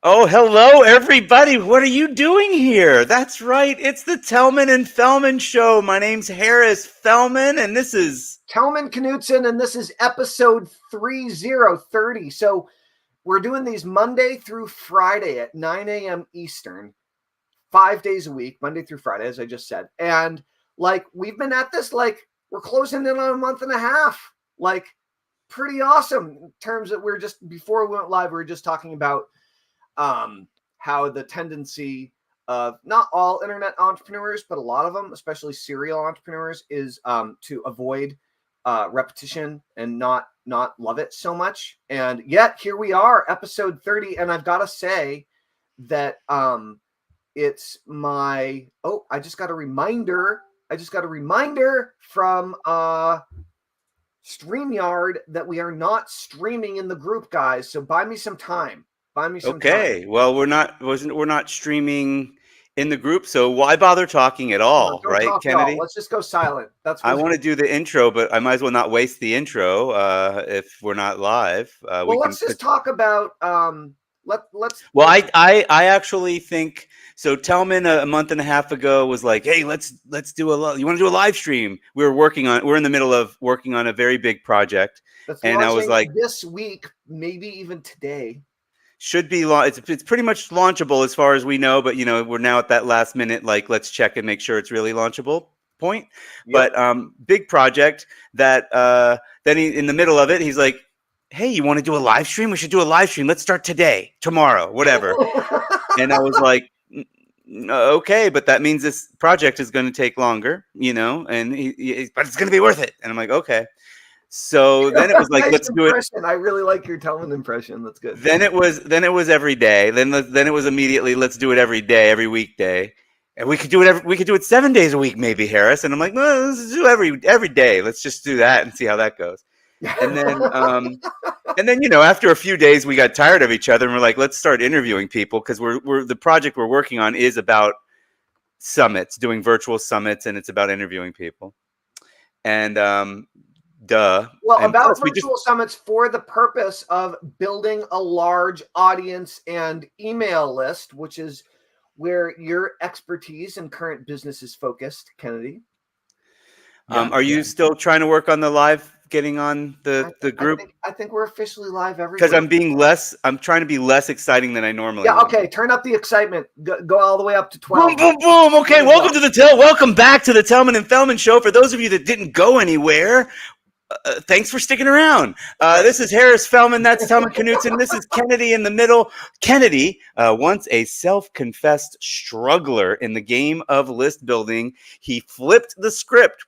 Oh, hello, everybody. What are you doing here? That's right. It's the Tellman and Fellman show. My name's Harris Fellman, and this is Tellman Knutson, and this is episode 3030. So we're doing these Monday through Friday at 9 a.m. Eastern, 5 days a week, Monday through Friday, as I just said. And we've been at this, we're closing in on a month and a half. Pretty awesome in terms that before we went live, we were just talking about how the tendency of not all internet entrepreneurs, but a lot of them, especially serial entrepreneurs, is to avoid repetition and not love it so much. And yet here we are, episode 30, and I've got to say that it's my I just got a reminder from StreamYard that we are not streaming in the group, guys. So buy me some time. okay. Well, we're not streaming in the group, so why bother talking at all, Don't right, talk Kennedy? Let's just go silent. I want to do the intro, but I might as well not waste the intro if we're not live. Let's just talk about Well, I actually think so. Tellman a month and a half ago was like, "Hey, let's do you want to do a live stream?" We're in the middle of working on a very big project, and I was like, this week, maybe even today. Should be it's pretty much launchable as far as we know, but we're now at that last minute, let's check and make sure it's really launchable point. Yep. But big project that then in the middle of it, he's like, "Hey, you want to do a live stream? We should do a live stream. Let's start today, tomorrow, whatever." And I was like, "Okay, but that means this project is going to take longer, and but it's going to be worth it." And I'm like, "Okay." So then it was like, nice let's do it. I really like your Tellman impression. That's good. Then it was every day. Then it was immediately, let's do it every day, every weekday, and we could do it 7 days a week, maybe, Harris. And I'm like, well, let's do every day. Let's just do that and see how that goes. And then after a few days, we got tired of each other, and we're like, let's start interviewing people, because we're the project we're working on is about summits, doing virtual summits, and it's about interviewing people. And about virtual summits for the purpose of building a large audience and email list, which is where your expertise and current business is focused, Kennedy. Are you still trying to work on the live, getting on the group? I think we're officially live every because I'm trying to be less exciting than I normally am. Okay, turn up the excitement. Go all the way up to 12. Boom, boom, boom. Okay, welcome back to the Tellman and Fellman show. For those of you that didn't go anywhere, thanks for sticking around. This is Harris Fellman. That's Tellman Knutson. This is Kennedy in the middle. Kennedy, once a self-confessed struggler in the game of list building, he flipped the script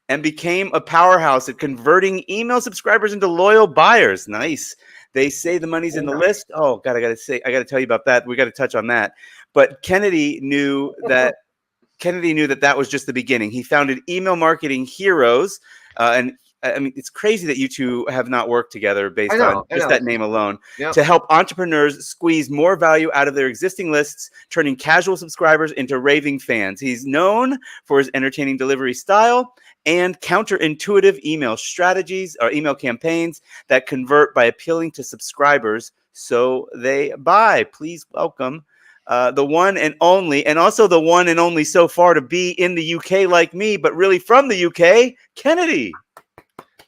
and became a powerhouse at converting email subscribers into loyal buyers. Nice. They say the money's in the list. Oh God, I got to tell you about that. We got to touch on that. But Kennedy knew that that was just the beginning. He founded Email Marketing Heroes. And I mean, it's crazy that you two have not worked together based on just that name alone, to help entrepreneurs squeeze more value out of their existing lists, turning casual subscribers into raving fans. He's known for his entertaining delivery style and counterintuitive email strategies or email campaigns that convert by appealing to subscribers so they buy. Please welcome the one and only, and also the one and only so far to be in the UK like me, but really from the UK, Kennedy.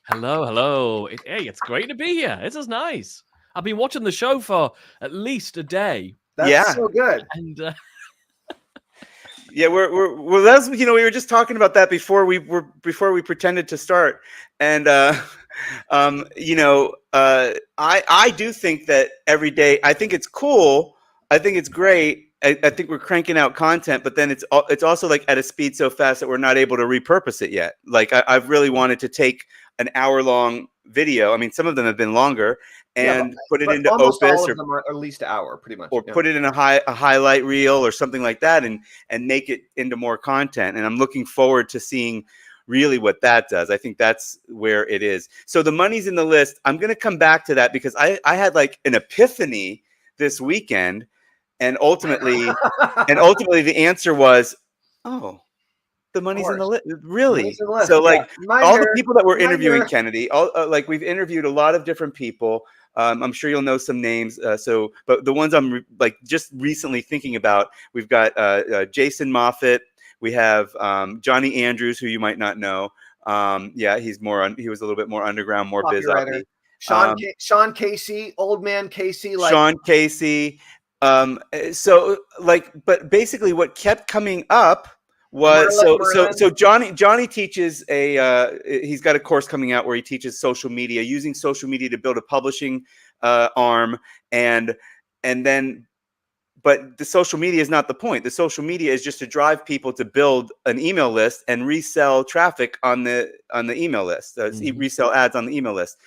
Hello. Hey, it's great to be here. This is nice. I've been watching the show for at least a day. That's so good. And yeah, that's, we were just talking about that before we pretended to start, and I do think that every day, I think it's cool. I think it's great. I think we're cranking out content, but then it's also like at a speed so fast that we're not able to repurpose it yet. Like I've really wanted to take an hour-long video. I mean, some of them have been longer, and put it into Opus, all of them are at least an hour, pretty much, or put it in a highlight reel or something like that, and make it into more content. And I'm looking forward to seeing really what that does. I think that's where it is. So the money's in the list. I'm going to come back to that because I had like an epiphany this weekend. And ultimately the answer was, oh, the money's in the course. list. Really? Money's in the list, So yeah. like all the people that we're interviewing, Reminder. Kennedy, all like we've interviewed a lot of different people. I'm sure you'll know some names. But the ones I'm like just recently thinking about, we've got Jason Moffat. We have Johnny Andrews, who you might not know. Yeah, he was a little bit more underground, more Copywriter. biz-uppy. Sean Casey, old man Casey, like Sean Casey. So like, but basically, what kept coming up was so Johnny teaches he's got a course coming out where he teaches social media, using social media to build a publishing arm, and then. But the social media is not the point. The social media is just to drive people to build an email list and resell traffic on the email list, resell ads on the email list.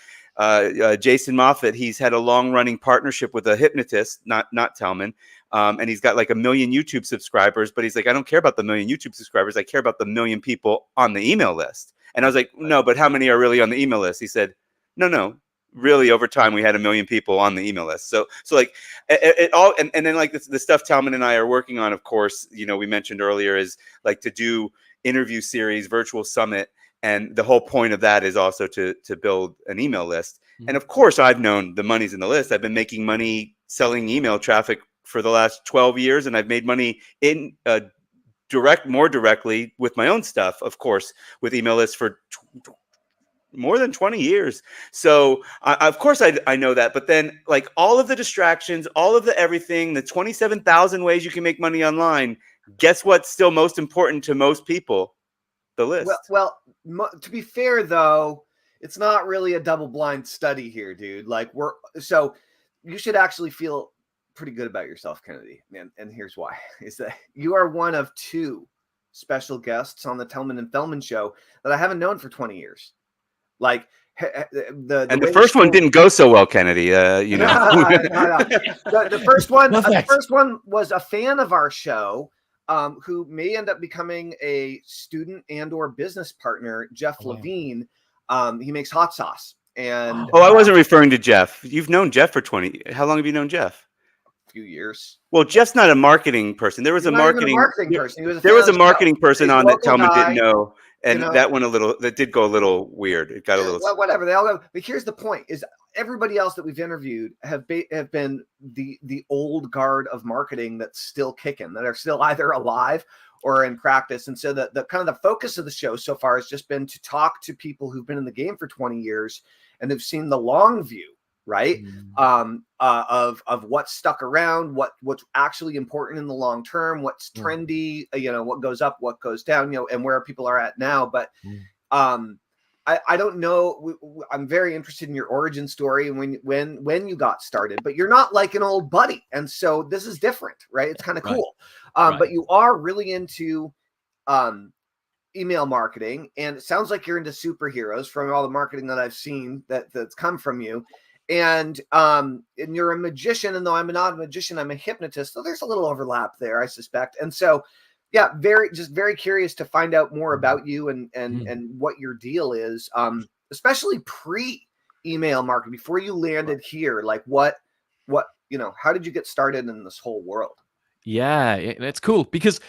Jason Moffat, he's had a long-running partnership with a hypnotist, not Tellman, and he's got like 1 million YouTube subscribers. But he's like, I don't care about the 1 million YouTube subscribers. I care about the 1 million people on the email list. And I was like, no, but how many are really on the email list? He said, no. Really, over time, we had 1 million people on the email list. So like it all, and then like the stuff Tellman and I are working on, of course, we mentioned earlier, is like to do interview series, virtual summit, and the whole point of that is also to build an email list. And of course, I've known the money's in the list. I've been making money selling email traffic for the last 12 years, and I've made money in more directly with my own stuff, of course, with email lists for more than 20 years. So of course I know that, but then like all of the distractions, all of the everything, the 27,000 ways you can make money online, guess what's still most important to most people? The list. Well, to be fair though, it's not really a double-blind study here, dude. Like so you should actually feel pretty good about yourself, Kennedy. And here's why: is that you are one of 2 special guests on the Tellman and Fellman show that I haven't known for 20 years. Like the first one didn't go so well, Kennedy. No. The first one was a fan of our show, who may end up becoming a student and/or business partner, Jeff Levine. He makes hot sauce. And I wasn't referring to Jeff. You've known Jeff for 20. How long have you known Jeff? A few years. Well, Jeff's not a marketing person. There was a marketing person. There was a marketing person on that Tellman didn't know. And that went that did go a little weird. It got a little whatever. They all go. But here's the point: is everybody else that we've interviewed have been the old guard of marketing that's still kicking, that are still either alive or in practice. And so the kind of the focus of the show so far has just been to talk to people who've been in the game for 20 years and have seen the long view, right? Of what's stuck around, what's actually important in the long term, what's trendy, what goes up, what goes down, and where people are at now. But I don't know. I'm very interested in your origin story and when you got started, but you're not like an old buddy. And so this is different, right? It's kind of cool. But you are really into email marketing, and it sounds like you're into superheroes from all the marketing that I've seen that's come from you. And you're a magician, and though I'm not a magician, I'm a hypnotist. So there's a little overlap there, I suspect. And so, yeah, very curious to find out more about you and what your deal is, especially pre-email marketing, before you landed here. Like what how did you get started in this whole world? Yeah, it's cool because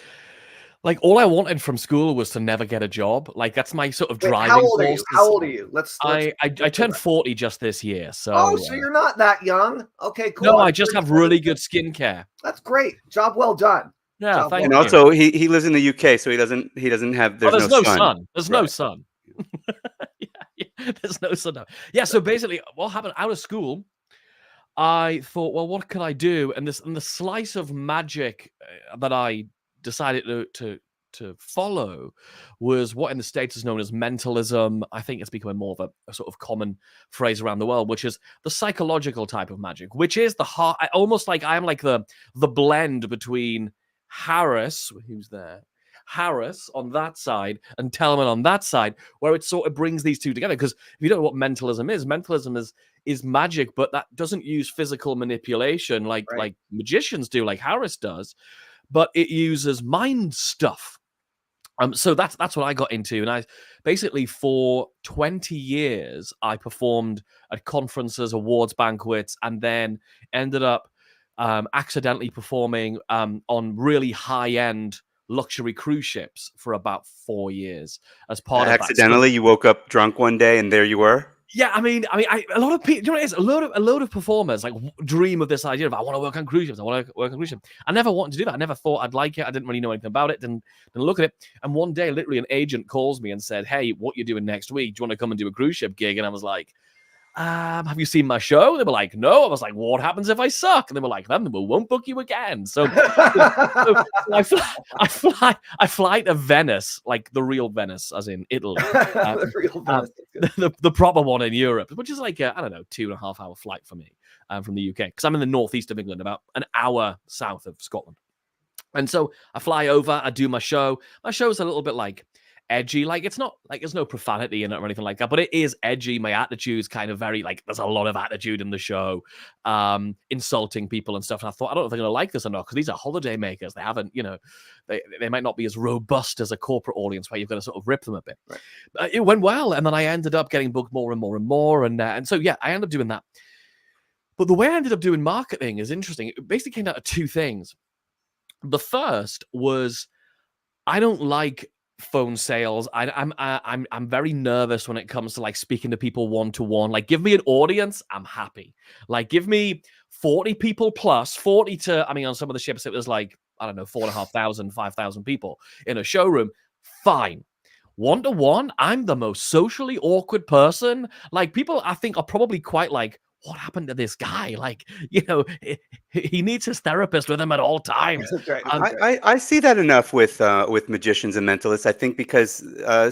like all I wanted from school was to never get a job. Like that's my sort of driving force. How old are you? Let's I turned 40 just this year. So so you're not that young. Okay, cool. No, I just have really good skincare. That's great. Job well done. Yeah, thank you. And also he lives in the UK, so he doesn't have there's no sun. There's no sun. Yeah, there's no sun. Yeah, so basically what happened out of school, I thought, well, what could I do? And the slice of magic that I decided to follow was what in the States is known as mentalism. I think it's becoming more of a sort of common phrase around the world, which is the psychological type of magic, which is the heart. Almost like I'm like the blend between Harris, who's there, Harris on that side and Tellman on that side, where it sort of brings these two together. Because if you don't know what mentalism is magic, but that doesn't use physical manipulation like magicians do, like Harris does, but it uses mind stuff. So that's what I got into. And I basically for 20 years, I performed at conferences, awards banquets, and then ended up accidentally performing on really high-end luxury cruise ships for about 4 years as part of that. Accidentally, you woke up drunk one day and there you were. Yeah, a lot of people, you know what it is? A load of performers like dream of this idea of I want to work on cruise ships. I want to work on cruise ships. I never wanted to do that. I never thought I'd like it. I didn't really know anything about it. Didn't look at it. And one day, literally, an agent calls me and said, "Hey, what you doing next week? Do you want to come and do a cruise ship gig?" And I was like, have you seen my show? They were like, no. I was like, what happens if I suck? And they were like, then we won't book you again. So, I fly to Venice, like the real Venice, as in Italy. The real Venice. The proper one in Europe, which is like I don't know, 2.5 hour flight for me from the UK, because I'm in the northeast of England, about an hour south of Scotland. And so I fly over, I do my show. My show's a little bit like edgy, like it's not like there's no profanity in it or anything like that, but it is edgy. My attitude's kind of very like there's a lot of attitude in the show, insulting people and stuff. And I thought, I don't know if they're gonna like this or not, because these are holiday makers. They haven't, they might not be as robust as a corporate audience where you've got to sort of rip them a bit. Right. It went well, and then I ended up getting booked more and more and more, and so yeah, I ended up doing that. But the way I ended up doing marketing is interesting. It basically came down to two things. The first was I don't like phone sales. I'm very nervous when it comes to like speaking to people one-to-one. Like, give me an audience, I'm happy. Like, give me 40 people plus 40 to, I mean, on some of the ships it was like, I don't know, 4,500, 5,000 people in a showroom. Fine. One-to-one, I'm the most socially awkward person. Like, people I think are probably quite like, what happened to this guy? Like, he needs his therapist with him at all times. That's right. I see that enough with magicians and mentalists. I think because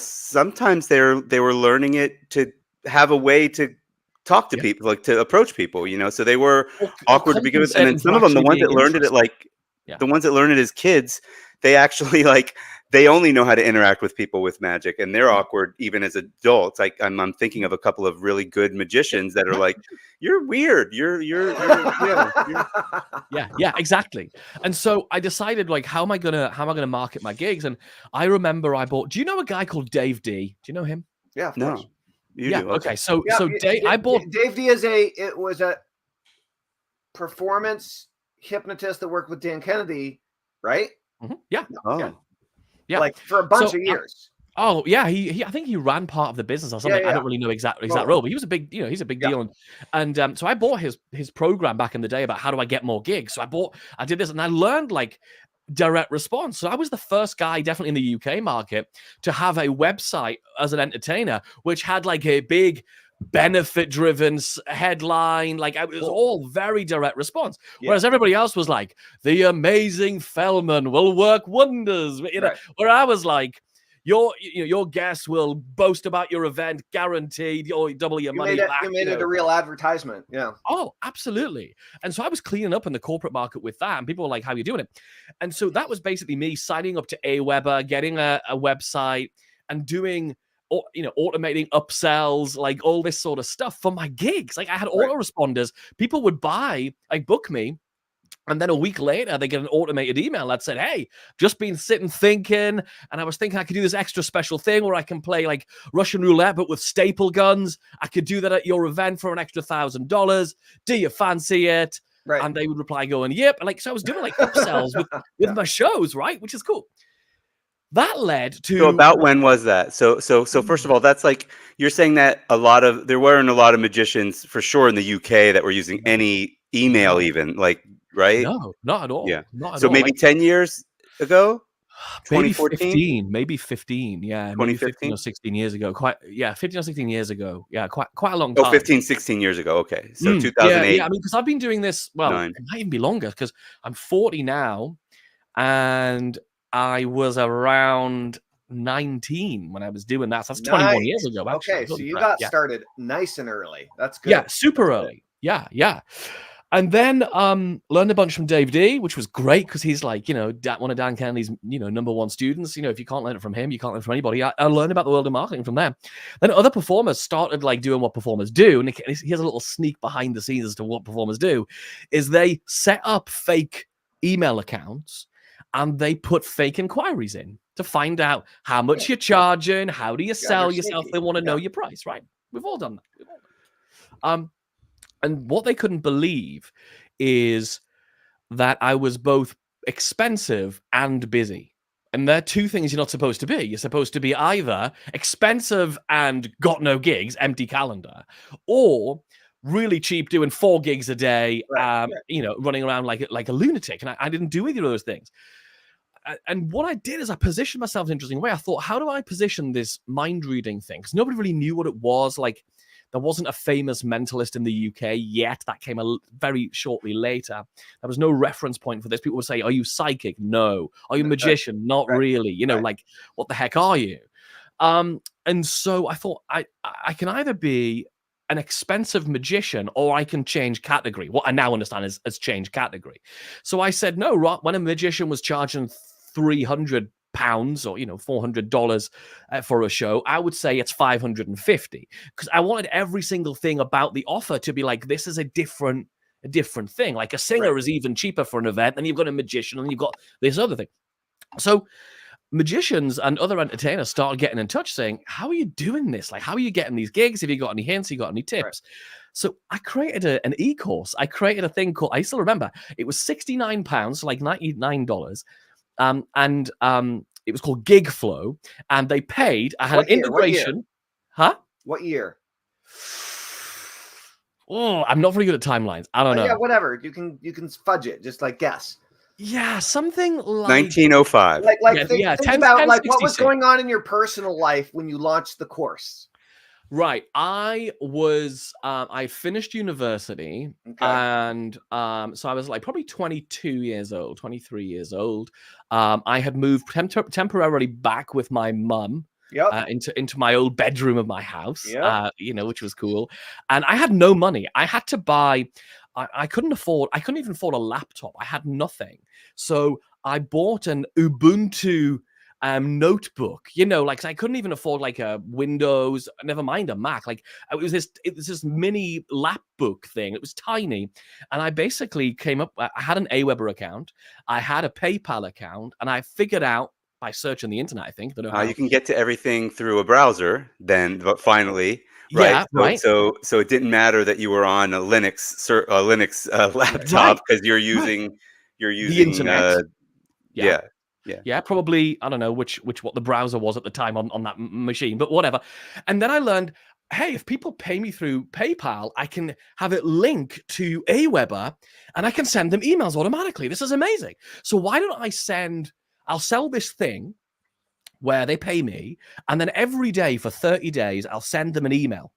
sometimes they were learning it to have a way to talk to people, like to approach people. So they were awkward to begin with, and then some of them, the ones that learned it, the ones that learned it as kids, they actually they only know how to interact with people with magic, and they're awkward even as adults. Like I'm thinking of a couple of really good magicians that are like, "You're weird. You're yeah, exactly." And so I decided, like, how am I gonna market my gigs? And I remember I bought. Do you know a guy called Dave D? Do you know him? Yeah, of course. You do. Okay. So Dave, I bought Dave D. was a performance hypnotist that worked with Dan Kennedy, right? Mm-hmm. Yeah. Oh. Yeah, like for a bunch of years. He I think he ran part of the business or something. I don't really know exact role, but he was a big, he's a big deal. And so I bought his program back in the day about how do I get more gigs. So I did this, and I learned like direct response. So I was the first guy, definitely in the UK market, to have a website as an entertainer, which had like a big benefit-driven headline. Like, it was all very direct response. Whereas everybody else was like, the amazing Fellman will work wonders. Where I was like, your guest will boast about your event, guaranteed. You'll double your money back. You made it a real advertisement. Yeah. Oh, absolutely. And so I was cleaning up in the corporate market with that, and people were like, how are you doing it? And so that was basically me signing up to Aweber, getting a website, and doing automating upsells, like all this sort of stuff for my gigs. Like, I had autoresponders. People would book me, and then a week later they get an automated email that said, hey, just been sitting thinking, and I was thinking I could do this extra special thing where I can play like Russian roulette but with staple guns. I could do that at your event for an extra $1,000. Do you fancy it? Right. And they would reply going, yep. And so I was doing like upsells with my shows, right? Which is cool. That led to. So about when was that? So first of all, that's like, you're saying that there weren't a lot of magicians for sure in the UK that were using any email, even, like, right? No, not at all. Yeah. Not at so all. Maybe 10 years ago? Maybe 15. Yeah. 2015 or 16 years ago. 15 or 16 years ago. Yeah. Quite a long time. 15, 16 years ago. Okay. So 2008. Yeah. I mean, because I've been doing this, it might even be longer, because I'm 40 now, and I was around 19 when I was doing that. So that's 21 years ago. Actually. Okay, so you got started nice and early. That's good. Yeah, super early. Yeah. And then learned a bunch from Dave D, which was great, because he's like, one of Dan Kennedy's, number one students. If you can't learn it from him, you can't learn it from anybody. I learned about the world of marketing from there. Then other performers started like doing what performers do. And here's a little sneak behind the scenes as to what performers do, is they set up fake email accounts, and they put fake inquiries in to find out how much you're charging, how do you sell yourself. They want to know your price, right? We've all done that. And what they couldn't believe is that I was both expensive and busy. And there are two things you're not supposed to be. You're supposed to be either expensive and got no gigs, empty calendar, or really cheap, doing 4 gigs a day, running around like a lunatic. And I didn't do either of those things. And what I did is I positioned myself in an interesting way. I thought, how do I position this mind reading thing? Because nobody really knew what it was. Like, there wasn't a famous mentalist in the UK yet. That came very shortly later. There was no reference point for this. People would say, are you psychic? No. Are you a magician? Not really. Like, what the heck are you? And so I thought, I can either be an expensive magician or I can change category. What I now understand is change category. So I said, no, when a magician was charging £300 or $400 for a show, I would say it's 550, because I wanted every single thing about the offer to be like, this is a different thing. Like a singer is even cheaper for an event, and you've got a magician, and you've got this other thing. So magicians and other entertainers started getting in touch saying, how are you doing this? Like, how are you getting these gigs? Have you got any hints? Have you got any tips? So I created an e-course. I created a thing called, I still remember, it was £69, so like $99. And it was called Gig Flow, and they paid. I had an integration. What year? Oh, I'm not very good at timelines. I don't know. Yeah, whatever. You can fudge it. Just like guess. Yeah, something like 1905. Think about like what was going on in your personal life when you launched the course. Right. I was I finished university, and so I was like probably 22 years old, 23 years old. I had moved temporarily back with my mum. Into my old bedroom of my house, which was cool. And I had no money. I had to buy. I couldn't even afford a laptop. I had nothing. So I bought an Ubuntu notebook, like I couldn't even afford like a Windows, never mind a Mac. Like it was this mini lap book thing. It was tiny. And I basically came up, I had an Aweber account, I had a PayPal account, and I figured out by searching the internet, I think. You can get to everything through a browser then, but finally. Right. Yeah, right. So it didn't matter that you were on a Linux laptop, because you're using the internet. Yeah, probably. I don't know what the browser was at the time on that machine, but whatever. And then I learned, hey, if people pay me through PayPal, I can have it link to Aweber, and I can send them emails automatically. This is amazing. So why don't I'll sell this thing where they pay me, and then every day for 30 days, I'll send them an email.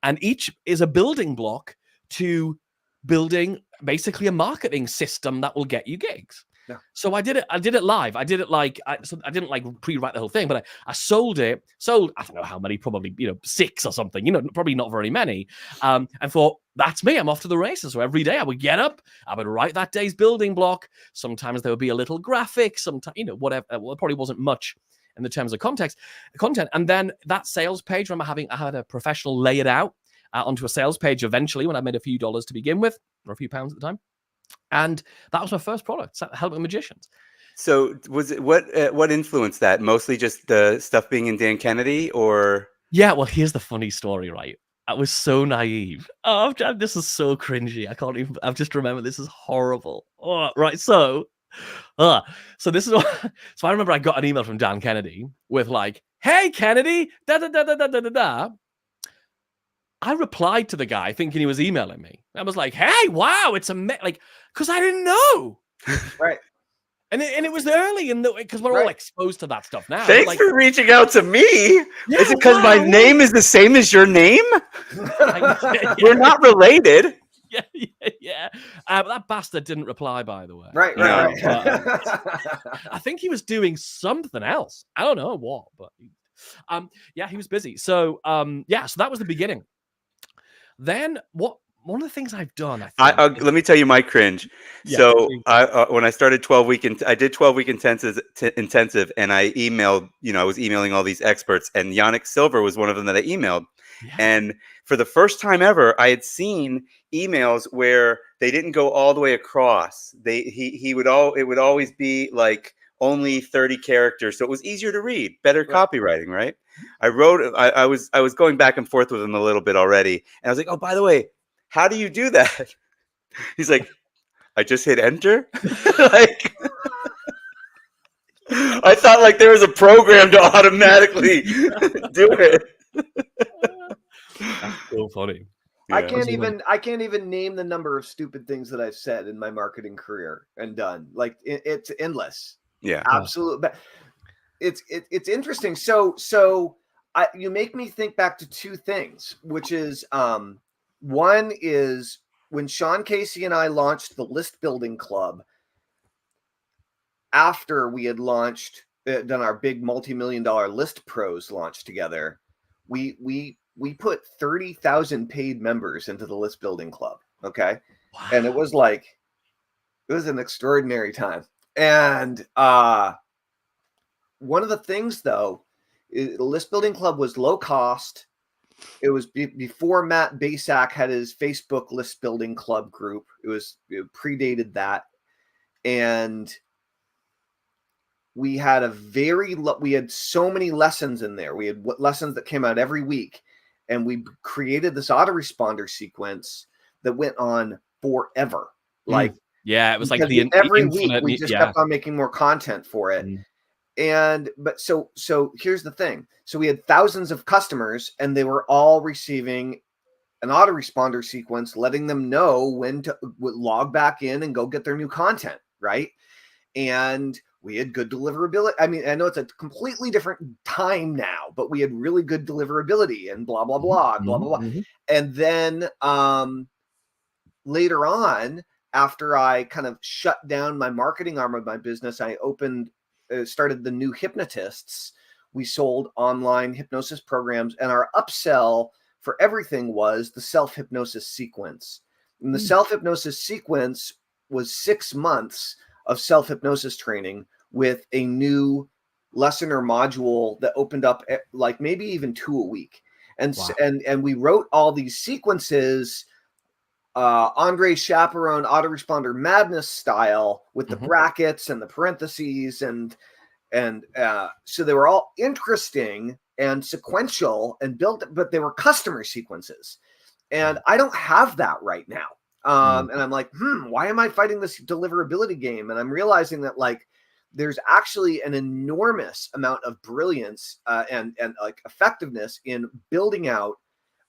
And each is a building block to building basically a marketing system that will get you gigs. Yeah. So I did it live. I did it like, I didn't like pre-write the whole thing, but I sold, I don't know how many, probably, 6 or something, probably not very many. And thought, that's me, I'm off to the races. So every day I would get up, I would write that day's building block. Sometimes there would be a little graphic, sometimes, whatever. Well, it probably wasn't much in the terms of content. And then that sales page, I had a professional lay it out onto a sales page eventually when I made a few dollars to begin with, or a few pounds at the time. And that was my first product, helping magicians. So was it what influenced that? Mostly just the stuff being in Dan Kennedy, or? Yeah, well, here's the funny story, right? I was so naive. Oh, this is so cringy. I've just remembered, this is horrible. Oh, right. So this is what, so I remember I got an email from Dan Kennedy with like, hey, Kennedy, da da da da da da da da. I replied to the guy thinking he was emailing me. I was like, hey, wow, it's because I didn't know. Right. And it was early because we're all exposed to that stuff now. Thanks for reaching out to me. Yeah, is it because my name is the same as your name? We're not related. Yeah. That bastard didn't reply, by the way. Right. I think he was doing something else. I don't know what, but he was busy. So so that was the beginning. Then one of the things I've done, let me tell you my cringe. Yeah, so when I started 12-week, I did 12-week intensive, and I emailed, I was emailing all these experts, and Yannick Silver was one of them that I emailed. Yeah. And for the first time ever, I had seen emails where they didn't go all the way across. It would always be like only 30 characters, so it was easier to read, better copywriting, right? I was going back and forth with him a little bit already, and I was like, oh, by the way, how do you do that? He's like, I just hit enter. I thought like there was a program to automatically do it. That's so funny. I Yeah. can't even name the number of stupid things that I've said in my marketing career and done. Like it's endless. Yeah. Absolute. But it's interesting. So you make me think back to two things, which is one is when Sean Casey and I launched the List Building Club. After we had done our big multi-million-dollar List Pros launch together, we put 30,000 paid members into the List Building Club. Okay. Wow. And it was an extraordinary time. And one of the things though, the List Building Club was low cost. It was before Matt Basak had his Facebook List Building Club group. It predated that. And we had we had so many lessons in there. We had lessons that came out every week, and we created this autoresponder sequence that went on forever. Like, yeah, it was like every week we just kept on making more content for it. But so here's the thing. So we had thousands of customers, and they were all receiving an autoresponder sequence, letting them know when to log back in and go get their new content, right? And we had good deliverability. I mean, I know it's a completely different time now, but we had really good deliverability and blah, blah, blah, blah, blah, blah. And then later on, after I kind of shut down my marketing arm of my business, I started the New Hypnotists. We sold online hypnosis programs, and our upsell for everything was the self-hypnosis sequence. And the self-hypnosis sequence was 6 months of self-hypnosis training with a new lesson or module that opened up like maybe even 2 a week. And and we wrote all these sequences, Andre Chaperone autoresponder madness style, with the brackets and the parentheses, and so they were all interesting and sequential and built, but they were customer sequences. And I don't have that right now. And I'm like, why am I fighting this deliverability game? And I'm realizing that like there's actually an enormous amount of brilliance and like effectiveness in building out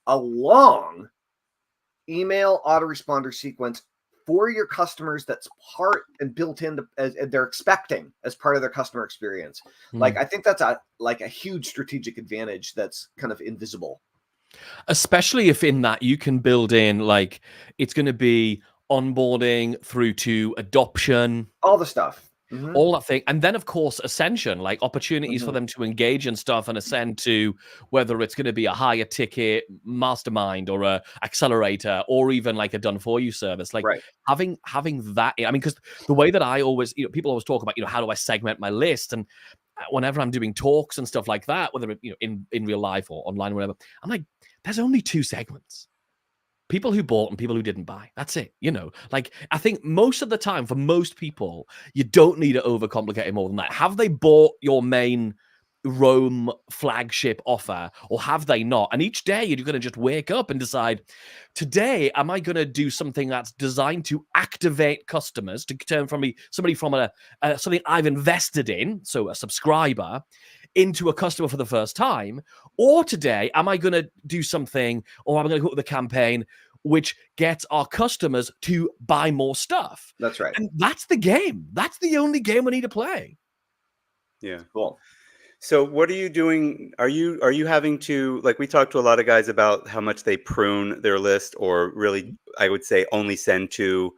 a long email autoresponder sequence for your customers that's part and built into as they're expecting as part of their customer experience. Like I think that's a huge strategic advantage that's kind of invisible. Especially if in that you can build in like it's going to be onboarding through to adoption, all the stuff, all that thing, and then of course ascension, like opportunities for them to engage and stuff and ascend to whether it's going to be a higher ticket mastermind or a accelerator or even like a done for you service. Like having that, I mean, because the way that I always, people always talk about, how do I segment my list? And whenever I'm doing talks and stuff like that, whether in real life or online or whatever, I'm like, there's only 2 segments. People who bought and people who didn't buy. That's it. Like I think most of the time for most people, you don't need to overcomplicate it more than that. Have they bought your main Rome flagship offer or have they not? And each day you're going to just wake up and decide, today, am I going to do something that's designed to activate customers to turn from somebody from something I've invested in, so a subscriber, into a customer for the first time? Or today, am I going to do something, or am I going to go with a campaign which gets our customers to buy more stuff? That's right. And that's the game. That's the only game we need to play. Yeah. Cool. So what are you doing? Are you having to, like, we talked to a lot of guys about how much they prune their list, or really, I would say only send to,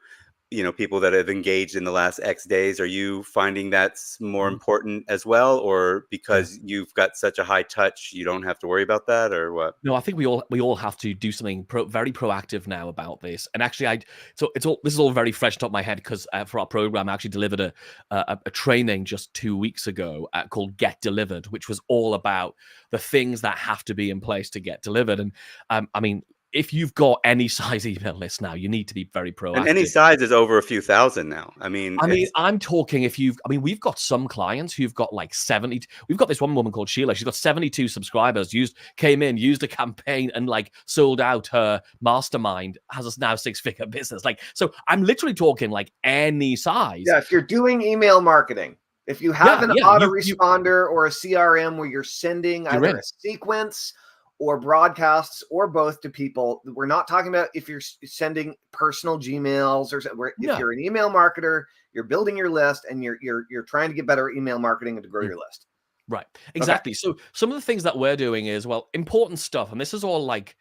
people that have engaged in the last X days. Are you finding that's more important as well, or because you've got such a high touch, you don't have to worry about that, or what? No, I think we all have to do something very proactive now about this. And actually, this is all very fresh top of my head because for our program, I actually delivered a training just 2 weeks ago called Get Delivered, which was all about the things that have to be in place to get delivered. And I mean, if you've got any size email list now, you need to be very proactive. And any size is over a few thousand now. I mean, I'm talking we've got some clients who've got like 70. We've got this one woman called Sheila. She's got 72 subscribers, came in, used a campaign and like sold out her mastermind, has a now 6-figure business. Like, so I'm literally talking like any size. Yeah. If you're doing email marketing, If you have an you- autoresponder or a CRM where you're sending You're either in. a sequence or broadcasts or both to people, we're not talking about if you're sending personal Gmails or if you're an email marketer, you're building your list and you're trying to get better email marketing and to grow your list. Right. Exactly. So some of the things that we're doing is, well, important stuff. And this is all like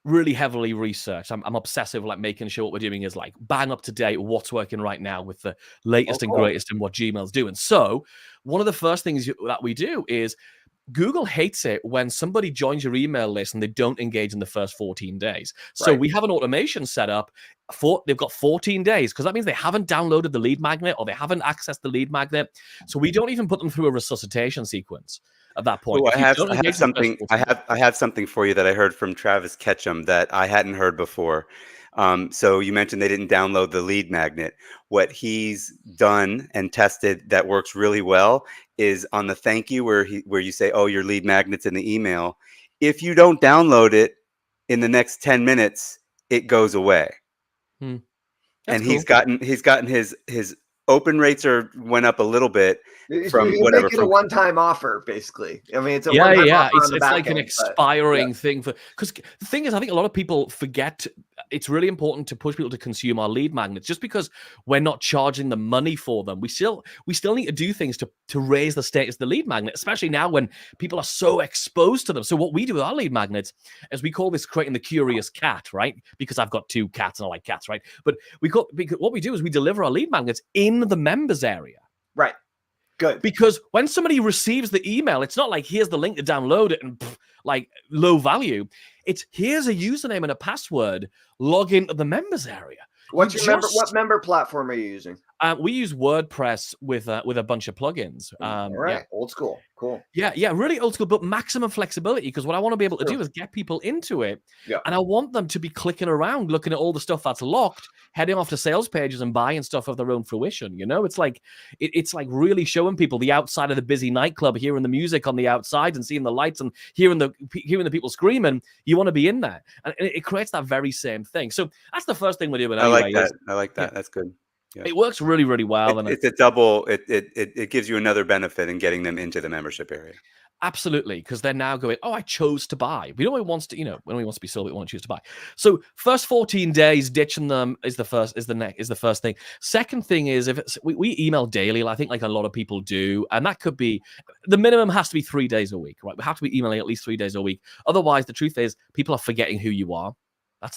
really heavily researched. I'm obsessive, like making sure what we're doing is like bang up to date, what's working right now with the latest and greatest and what Gmail's doing. So one of the first things that we do is Google hates it when somebody joins your email list and they don't engage in the first 14 days. So we have an automation set up for, they've got 14 days because that means they haven't downloaded the lead magnet or they haven't accessed the lead magnet. So we don't even put them through a resuscitation sequence at that point. Well, I have something for you that I heard from Travis Ketchum that I hadn't heard before. So you mentioned they didn't download the lead magnet. What he's done and tested that works really well is on the thank you where you say, oh, your lead magnet's in the email. If you don't download it in the next 10 minutes, it goes away. And cool. he's gotten his open rates went up a little bit from you whatever. Make it a one-time offer, basically. I mean, it's a It's like an expiring thing because the thing is, I think a lot of people forget. It's really important to push people to consume our lead magnets. Just because we're not charging them money for them, we still need to do things to raise the status of the lead magnet, especially now when people are so exposed to them. So what we do with our lead magnets is we call this creating the curious cat, right? Because I've got 2 cats and I like cats, right? But what we do is we deliver our lead magnets in the members area, right? Good. Because when somebody receives the email, it's not like here's the link to download it and like low value. It's here's a username and a password, log into the members area. What member platform are you using? We use WordPress with a bunch of plugins. All right, old school, cool. Yeah, really old school, but maximum flexibility. Because what I want to be able to do is get people into it, and I want them to be clicking around, looking at all the stuff that's locked, heading off to sales pages and buying stuff of their own fruition. You know, it's like it's like really showing people the outside of the busy nightclub, hearing the music on the outside and seeing the lights and hearing the people screaming. You want to be in there, and it creates that very same thing. So that's the first thing we're doing. I like that. Yeah. That's good. Yeah. It works really, really well. It's a double. It gives you another benefit in getting them into the membership area. Absolutely, because they're now going, oh, I chose to buy. We don't want to, when we want to be sold, we want to choose to buy. So first 14 days, ditching them is the first thing. Second thing is if we email daily, I think like a lot of people do, and that could be the minimum has to be 3 days a week, right? We have to be emailing at least 3 days a week. Otherwise, the truth is people are forgetting who you are.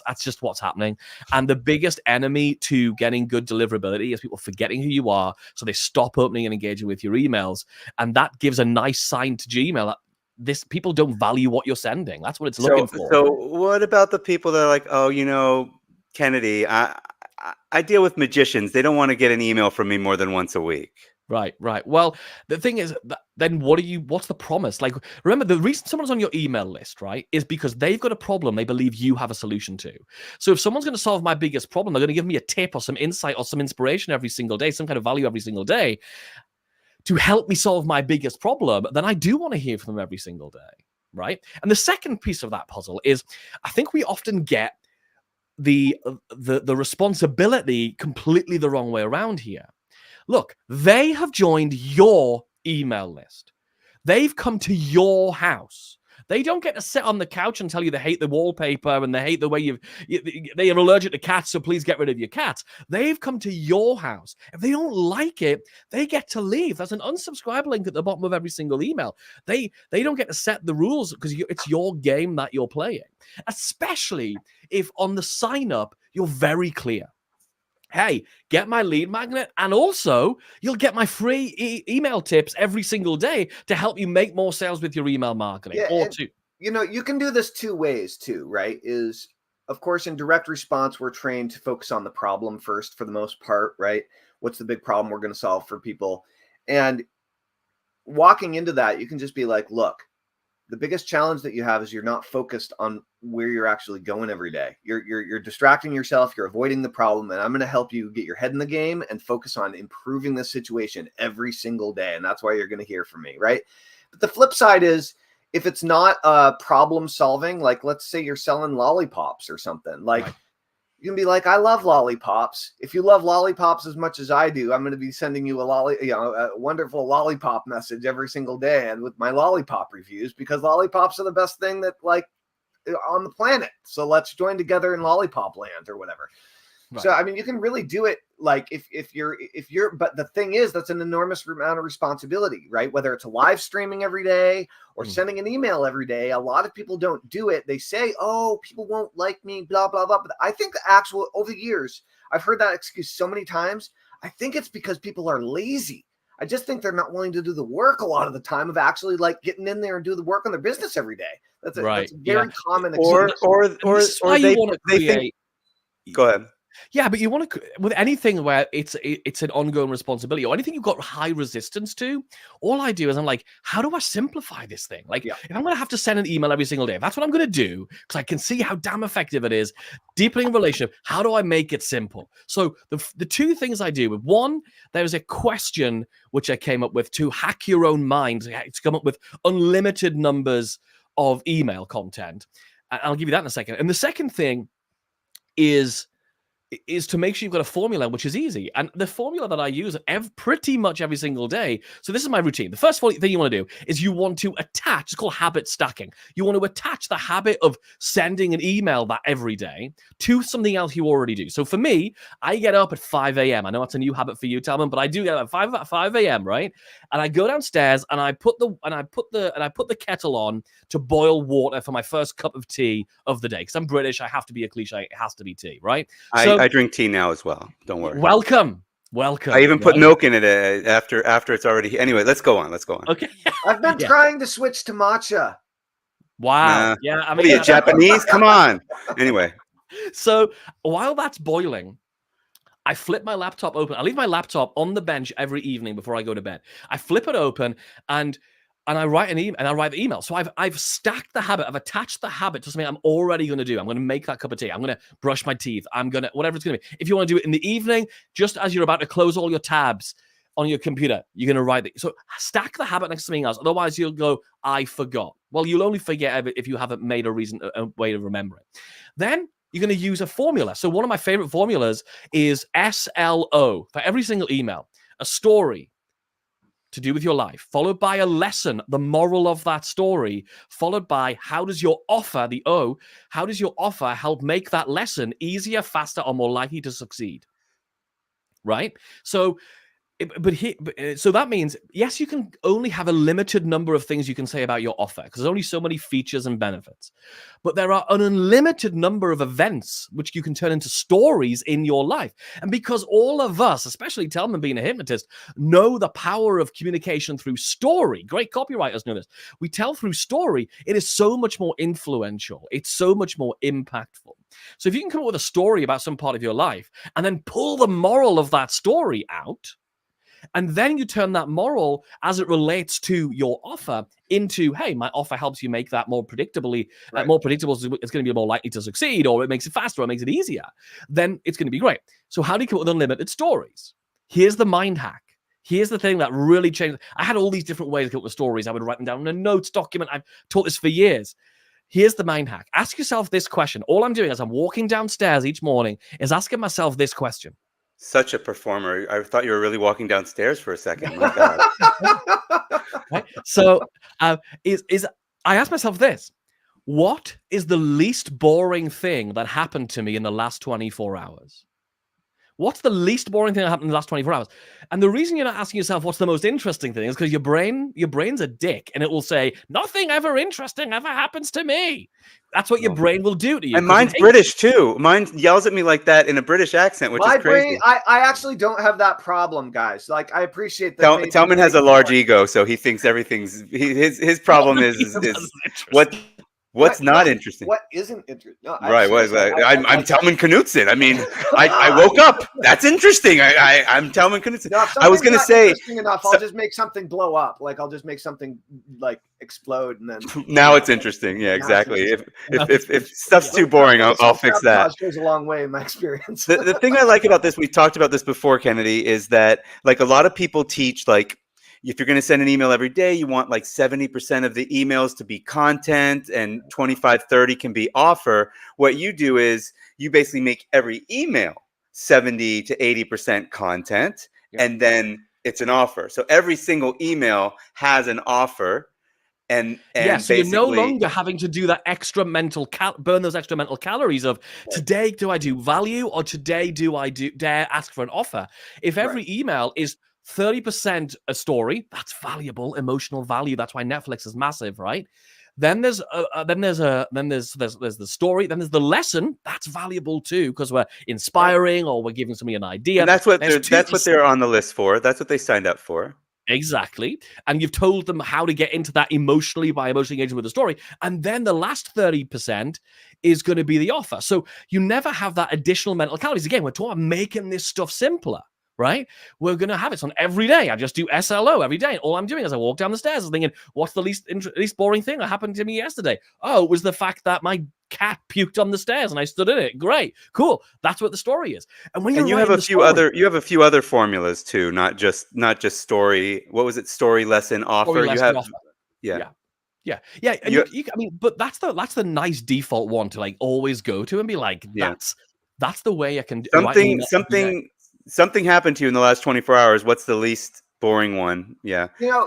That's just what's happening. And the biggest enemy to getting good deliverability is people forgetting who you are. So they stop opening and engaging with your emails. And that gives a nice sign to Gmail that people don't value what you're sending. That's what it's looking for. So what about the people that are like, oh, Kennedy, I deal with magicians. They don't want to get an email from me more than once a week. Right. Well, the thing is, then what's the promise? Like, remember, the reason someone's on your email list, right, is because they've got a problem they believe you have a solution to. So if someone's going to solve my biggest problem, they're going to give me a tip or some insight or some inspiration every single day, some kind of value every single day to help me solve my biggest problem, then I do want to hear from them every single day, right? And the second piece of that puzzle is I think we often get the responsibility completely the wrong way around here. Look, they have joined your email list. They've come to your house. They don't get to sit on the couch and tell you they hate the wallpaper and they hate the way they are allergic to cats, so please get rid of your cats. They've come to your house. If they don't like it, they get to leave. There's an unsubscribe link at the bottom of every single email. They don't get to set the rules because it's your game that you're playing, especially if on the sign up, you're very clear. Hey, get my lead magnet, and also you'll get my free email tips every single day to help you make more sales with your email marketing. You can do this 2 ways too, right? Is of course in direct response, we're trained to focus on the problem first for the most part, right? What's the big problem we're going to solve for people? And walking into that, you can just be like, look, the biggest challenge that you have is you're not focused on where you're actually going every day. You're distracting yourself. You're avoiding the problem. And I'm going to help you get your head in the game and focus on improving this situation every single day. And that's why you're going to hear from me, right? But the flip side is if it's not problem solving, like let's say you're selling lollipops or something, like You can be like, I love lollipops. If you love lollipops as much as I do, I'm going to be sending you a wonderful lollipop message every single day, and with my lollipop reviews, because lollipops are the best thing that on the planet. So let's join together in lollipop land or whatever. Right. So, I mean, you can really do it if you're, but the thing is, that's an enormous amount of responsibility, right? Whether it's a live streaming every day or sending an email every day. A lot of people don't do it. They say, oh, people won't like me, blah, blah, blah. But I think over the years, I've heard that excuse so many times. I think it's because people are lazy. I just think they're not willing to do the work a lot of the time of actually getting in there and do the work on their business every day. That's a very common excuse. Or they think. Go ahead. Yeah, but you want to, with anything where it's an ongoing responsibility or anything you've got high resistance to, all I do is I'm like, how do I simplify this thing? If I'm going to have to send an email every single day, if that's what I'm going to do, because I can see how damn effective it is, deepening a relationship, how do I make it simple? So the two things I do, one, there's a question which I came up with to hack your own mind, to come up with unlimited numbers of email content. And I'll give you that in a second. And the second thing is to make sure you've got a formula which is easy. And the formula that I use pretty much every single day. So this is my routine. The first thing you want to do is you want to attach, it's called habit stacking. You want to attach the habit of sending an email that every day to something else you already do. So for me, I get up at 5 a.m. I know it's a new habit for you, Tellman, but I do get up at 5 a.m., right? And I go downstairs and I put the kettle on to boil water for my first cup of tea of the day. Because I'm British, I have to be a cliche. It has to be tea, right? I drink tea now as well. Don't worry. Welcome. I even put milk in it after it's already. Anyway, let's go on. Okay. I've been trying to switch to matcha. Wow. Yeah. I mean, what are you, Japanese? Come on. Anyway. So while that's boiling, I flip my laptop open. I leave my laptop on the bench every evening before I go to bed. I flip it open and I write an email, and I write the email. So I've stacked the habit. I've attached the habit to something I'm already going to do. I'm going to make that cup of tea. I'm going to brush my teeth. I'm going to, whatever it's going to be. If you want to do it in the evening, just as you're about to close all your tabs on your computer, you're going to write it. So stack the habit next to something else. Otherwise, you'll go, I forgot. Well, you'll only forget if you haven't made a way to remember it. Then you're going to use a formula. So one of my favorite formulas is SLO for every single email. A story to do with your life, followed by a lesson, the moral of that story, followed by how does your offer, the O, how does your offer help make that lesson easier, faster, or more likely to succeed? Right? So so that means, yes, you can only have a limited number of things you can say about your offer because there's only so many features and benefits. But there are an unlimited number of events which you can turn into stories in your life. And because all of us, especially Tellman being a hypnotist, know the power of communication through story. Great copywriters know this. We tell through story. It is so much more influential. It's so much more impactful. So if you can come up with a story about some part of your life and then pull the moral of that story out, and then you turn that moral as it relates to your offer into, hey, my offer helps you make that more predictably, right. More predictable. It's going to be more likely to succeed, or it makes it faster, or it makes it easier. Then it's going to be great. So how do you come up with unlimited stories? Here's the mind hack. Here's the thing that really changed. I had all these different ways to come up with stories. I would write them down in a notes document. I've taught this for years. Here's the mind hack. Ask yourself this question. All I'm doing as I'm walking downstairs each morning is asking myself this question. Such a performer. I thought you were really walking downstairs for a second. My God. Right? So I asked myself this. What is the least boring thing that happened to me in the last 24 hours? What's the least boring thing that happened in the last 24 hours? And the reason you're not asking yourself what's the most interesting thing is because your brain's a dick and it will say, nothing ever interesting ever happens to me. That's what your brain will do to you. And mine's British too. Mine yells at me like that in a British accent, which is crazy. My brain, I actually don't have that problem, guys. Like, I appreciate that. Tellman has a large ego, so he thinks everything's his problem is what's not interesting. What isn't interesting? No, right. I'm Tellman Knutson. I mean, I woke up. That's interesting. I'm Tellman Knutson. No, I was going to say, enough, I'll just make something blow up. Like I'll just make something like explode, and then now it's interesting. Yeah, exactly. If stuff's too boring, I'll fix that. Goes a long way in my experience. The thing I like about this, we talked about this before, Kennedy, is that like a lot of people teach like, if you're going to send an email every day, you want like 70% of the emails to be content and 25-30 can be offer. What you do is you basically make every email 70 to 80% content, and then it's an offer. So every single email has an offer. And So you're no basically, longer having to do that extra burn those extra mental calories of today do I do value or today do I dare ask for an offer. If every email is 30% a story, that's valuable emotional value. That's why Netflix is massive, right? Then there's the story. Then there's the lesson. That's valuable too because we're inspiring or we're giving somebody an idea. and that's what There's they're on the list for. That's what they signed up for. Exactly. And you've told them how to get into that emotionally by emotionally engaging with the story. And then the last 30% is going to be the offer. So you never have that additional mental calories. Again, we're talking about making this stuff simpler, right? We're going to have it on every day. I just do SLO every day. And all I'm doing is I walk down the stairs and thinking, what's the least boring thing that happened to me yesterday? Oh, it was the fact that my cat puked on the stairs and I stood in it. Great. Cool. That's what the story is. And when you have a few other formulas too, not just story. What was it? Story, lesson, offer. Story, lesson, offer. Yeah. And I mean, but that's the nice default one to like always go to and be like, that's the way I can do something happened to you in the last 24 hours. What's the least boring one?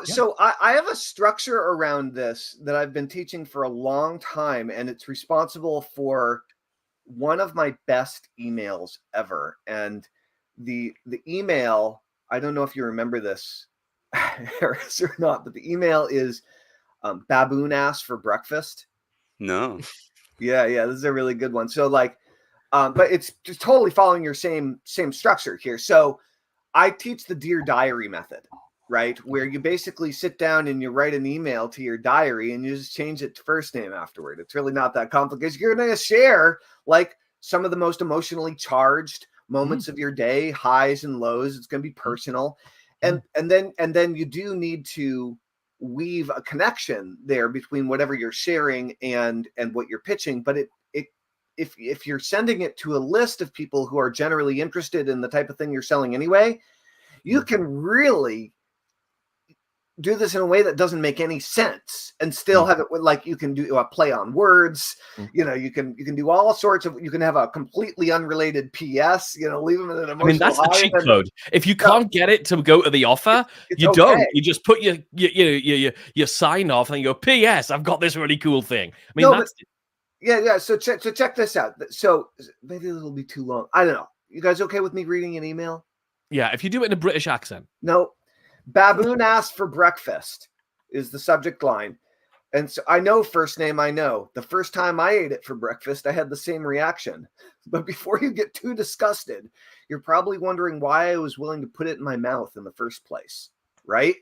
So I have a structure around this that I've been teaching for a long time, and it's responsible for one of my best emails ever. And the email, I don't know if you remember this, Harris, or not, but the email is baboon ass for breakfast. No. Yeah, this is a really good one. So like, but it's just totally following your same structure here. So I teach the Dear Diary method, right? Where you basically sit down and you write an email to your diary and you just change it to first name afterward. It's really not that complicated. You're going to share like some of the most emotionally charged moments of your day, highs and lows. It's going to be personal. And then you do need to weave a connection there between whatever you're sharing and what you're pitching. But if you're sending it to a list of people who are generally interested in the type of thing you're selling anyway, you can really do this in a way that doesn't make any sense and still have it with, like, you can do a play on words. You can do all sorts of, you can have a completely unrelated PS, leave them in an emotional. I mean, that's the cheat code. If you can't get it to go to the offer, you don't. You just put your sign off and you go, PS, I've got this really cool thing. I mean, So check this out. So maybe it'll be too long. I don't know. You guys okay with me reading an email? Yeah, if you do it in a British accent. No. Baboon asked for breakfast is the subject line. And so I know first name, I know. The first time I ate it for breakfast, I had the same reaction. But before you get too disgusted, you're probably wondering why I was willing to put it in my mouth in the first place, right?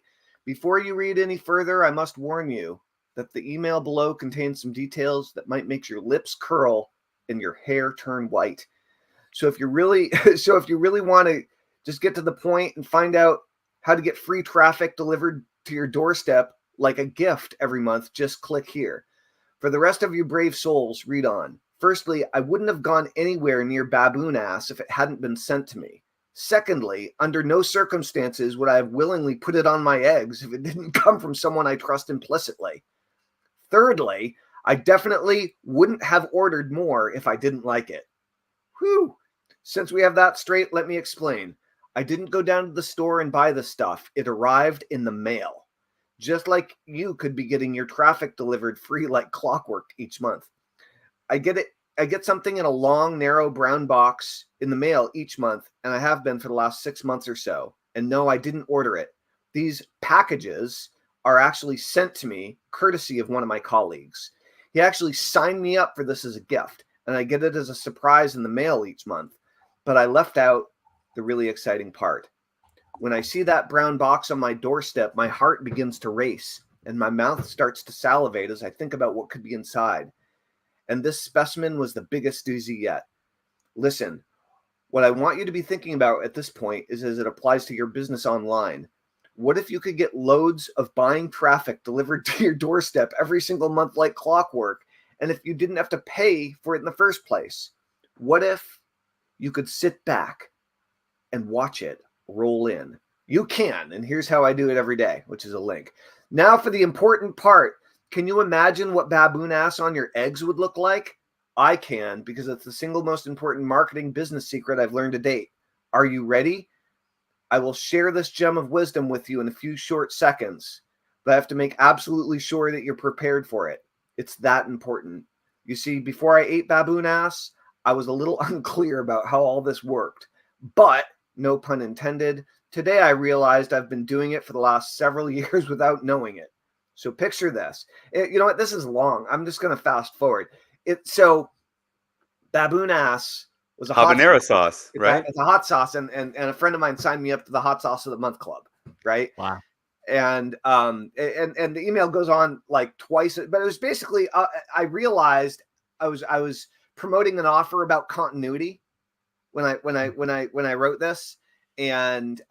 Before you read any further, I must warn you that the email below contains some details that might make your lips curl and your hair turn white. So if you really want to just get to the point and find out how to get free traffic delivered to your doorstep like a gift every month, just click here. For the rest of you brave souls, read on. Firstly, I wouldn't have gone anywhere near baboon ass if it hadn't been sent to me. Secondly, under no circumstances would I have willingly put it on my eggs if it didn't come from someone I trust implicitly. Thirdly, I definitely wouldn't have ordered more if I didn't like it. Whew. Since we have that straight, let me explain. I didn't go down to the store and buy the stuff. It arrived in the mail. Just like you could be getting your traffic delivered free like clockwork each month. I get something in a long, narrow brown box in the mail each month, and I have been for the last 6 months or so. And no, I didn't order it. These packages are actually sent to me courtesy of one of my colleagues. He actually signed me up for this as a gift, and I get it as a surprise in the mail each month. But I left out the really exciting part. When I see that brown box on my doorstep, my heart begins to race and my mouth starts to salivate as I think about what could be inside. And this specimen was the biggest doozy yet. Listen, what I want you to be thinking about at this point is as it applies to your business online. What if you could get loads of buying traffic delivered to your doorstep every single month like clockwork, and if you didn't have to pay for it in the first place? What if you could sit back and watch it roll in? You can, and here's how I do it every day, which is a link. Now for the important part. Can you imagine what baboon ass on your eggs would look like? I can, because it's the single most important marketing business secret I've learned to date. Are you ready? I will share this gem of wisdom with you in a few short seconds, but I have to make absolutely sure that you're prepared for it. It's that important. You see, before I ate baboon ass, I was a little unclear about how all this worked, but no pun intended. Today I realized I've been doing it for the last several years without knowing it. So picture this. You know what? This is long. I'm just going to fast forward. So baboon ass was a habanero sauce, right? It's a hot sauce, and a friend of mine signed me up to the Hot Sauce of the Month Club, right? Wow. And the email goes on like twice, but it was basically I realized I was promoting an offer about continuity when I wrote this, and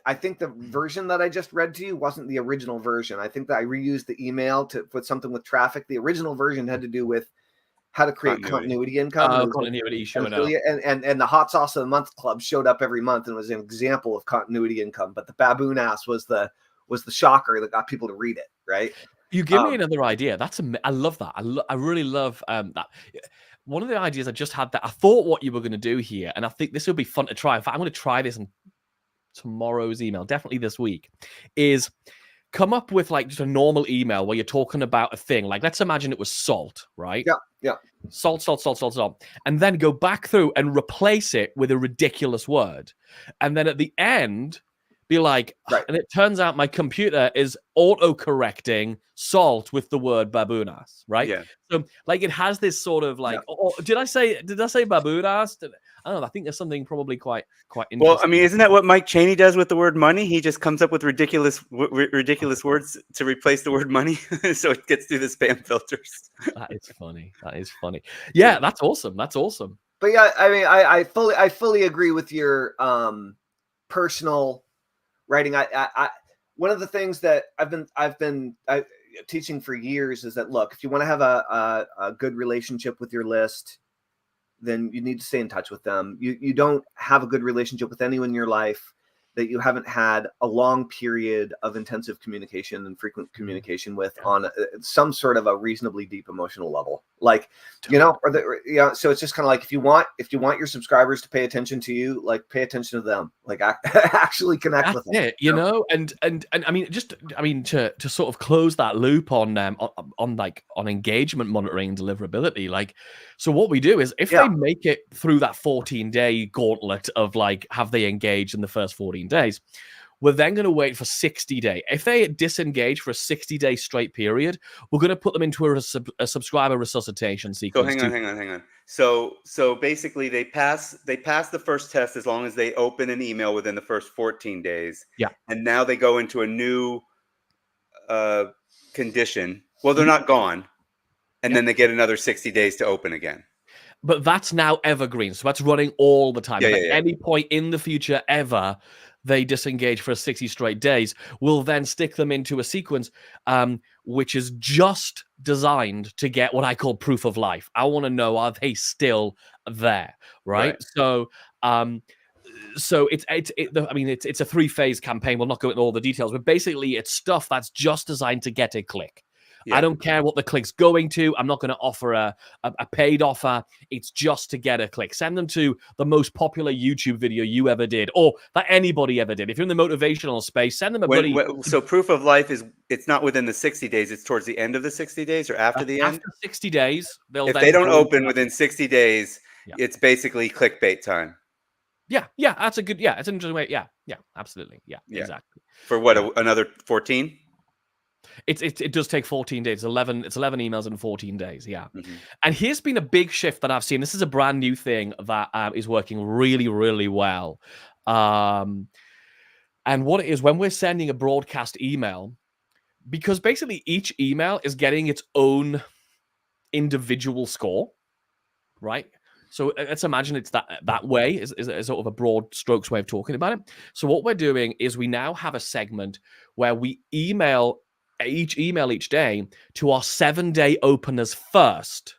I think the version that I just read to you wasn't the original version. I think that I reused the email to put something with traffic. The original version had to do with how to create continuity income. Continuity showing up. And the Hot Sauce of the Month Club showed up every month and was an example of continuity income. But the baboon ass was the shocker that got people to read it, right? You give me another idea. I love that. I really love that. One of the ideas I just had that I thought what you were going to do here, and I think this will be fun to try. In fact, I'm going to try this in tomorrow's email, definitely this week, is come up with like just a normal email where you're talking about a thing. Like, let's imagine it was salt, right? Yeah. Salt. And then go back through and replace it with a ridiculous word. And then at the end, be like, right. And it turns out my computer is auto-correcting salt with the word baboon ass, right? Yeah. So like it has this sort of like, did I say baboon ass? I don't know. I think there's something probably quite interesting. Well, I mean, isn't that what Mike Chaney does with the word money? He just comes up with ridiculous words to replace the word money, so it gets through the spam filters. That is funny. Yeah, that's awesome. But yeah, I mean, I fully agree with your personal writing. I one of the things that I've been teaching for years is that, look, if you want to have a good relationship with your list, then you need to stay in touch with them. You don't have a good relationship with anyone in your life that you haven't had a long period of intensive communication and frequent communication with on some sort of a reasonably deep emotional level. Like, so it's just kind of like, if you want your subscribers to pay attention to you, like, pay attention to them, like actually connect with them. And I mean, to sort of close that loop on engagement monitoring and deliverability, like, so what we do is if they make it through that 14-day gauntlet of like, have they engaged in the first 14 days, we're then going to wait for 60 days. If they disengage for a 60-day straight period, we're going to put them into a subscriber resuscitation sequence. So hang on. So basically, they pass the first test as long as they open an email within the first 14 days. Yeah. And now they go into a new condition. Well, they're not gone. And then they get another 60 days to open again. But that's now evergreen. So that's running all the time. At any point in the future ever, they disengage for 60 straight days, we'll then stick them into a sequence which is just designed to get what I call proof of life. I want to know, are they still there, right? So it's a 3-phase campaign. We'll not go into all the details, but basically it's stuff that's just designed to get a click. Yeah. I don't care what the click's going to. I'm not going to offer a paid offer. It's just to get a click. Send them to the most popular YouTube video you ever did, or that anybody ever did. If you're in the motivational space, send them a So proof of life it's not within the 60 days. It's towards the end of the 60 days or after the end? After 60 days. If they don't open within 60 days, it's basically clickbait time. Yeah, that's a good, it's an interesting way. Yeah, absolutely. Yeah, exactly. For what, another 14? It does take 14 days. It's 11 emails in 14 days. Yeah. Mm-hmm. And here's been a big shift that I've seen. This is a brand new thing that is working really, really well. And what it is, when we're sending a broadcast email, because basically each email is getting its own individual score, right? So let's imagine it's that way is sort of a broad strokes way of talking about it. So what we're doing is we now have a segment where we email each day to our 7-day openers first,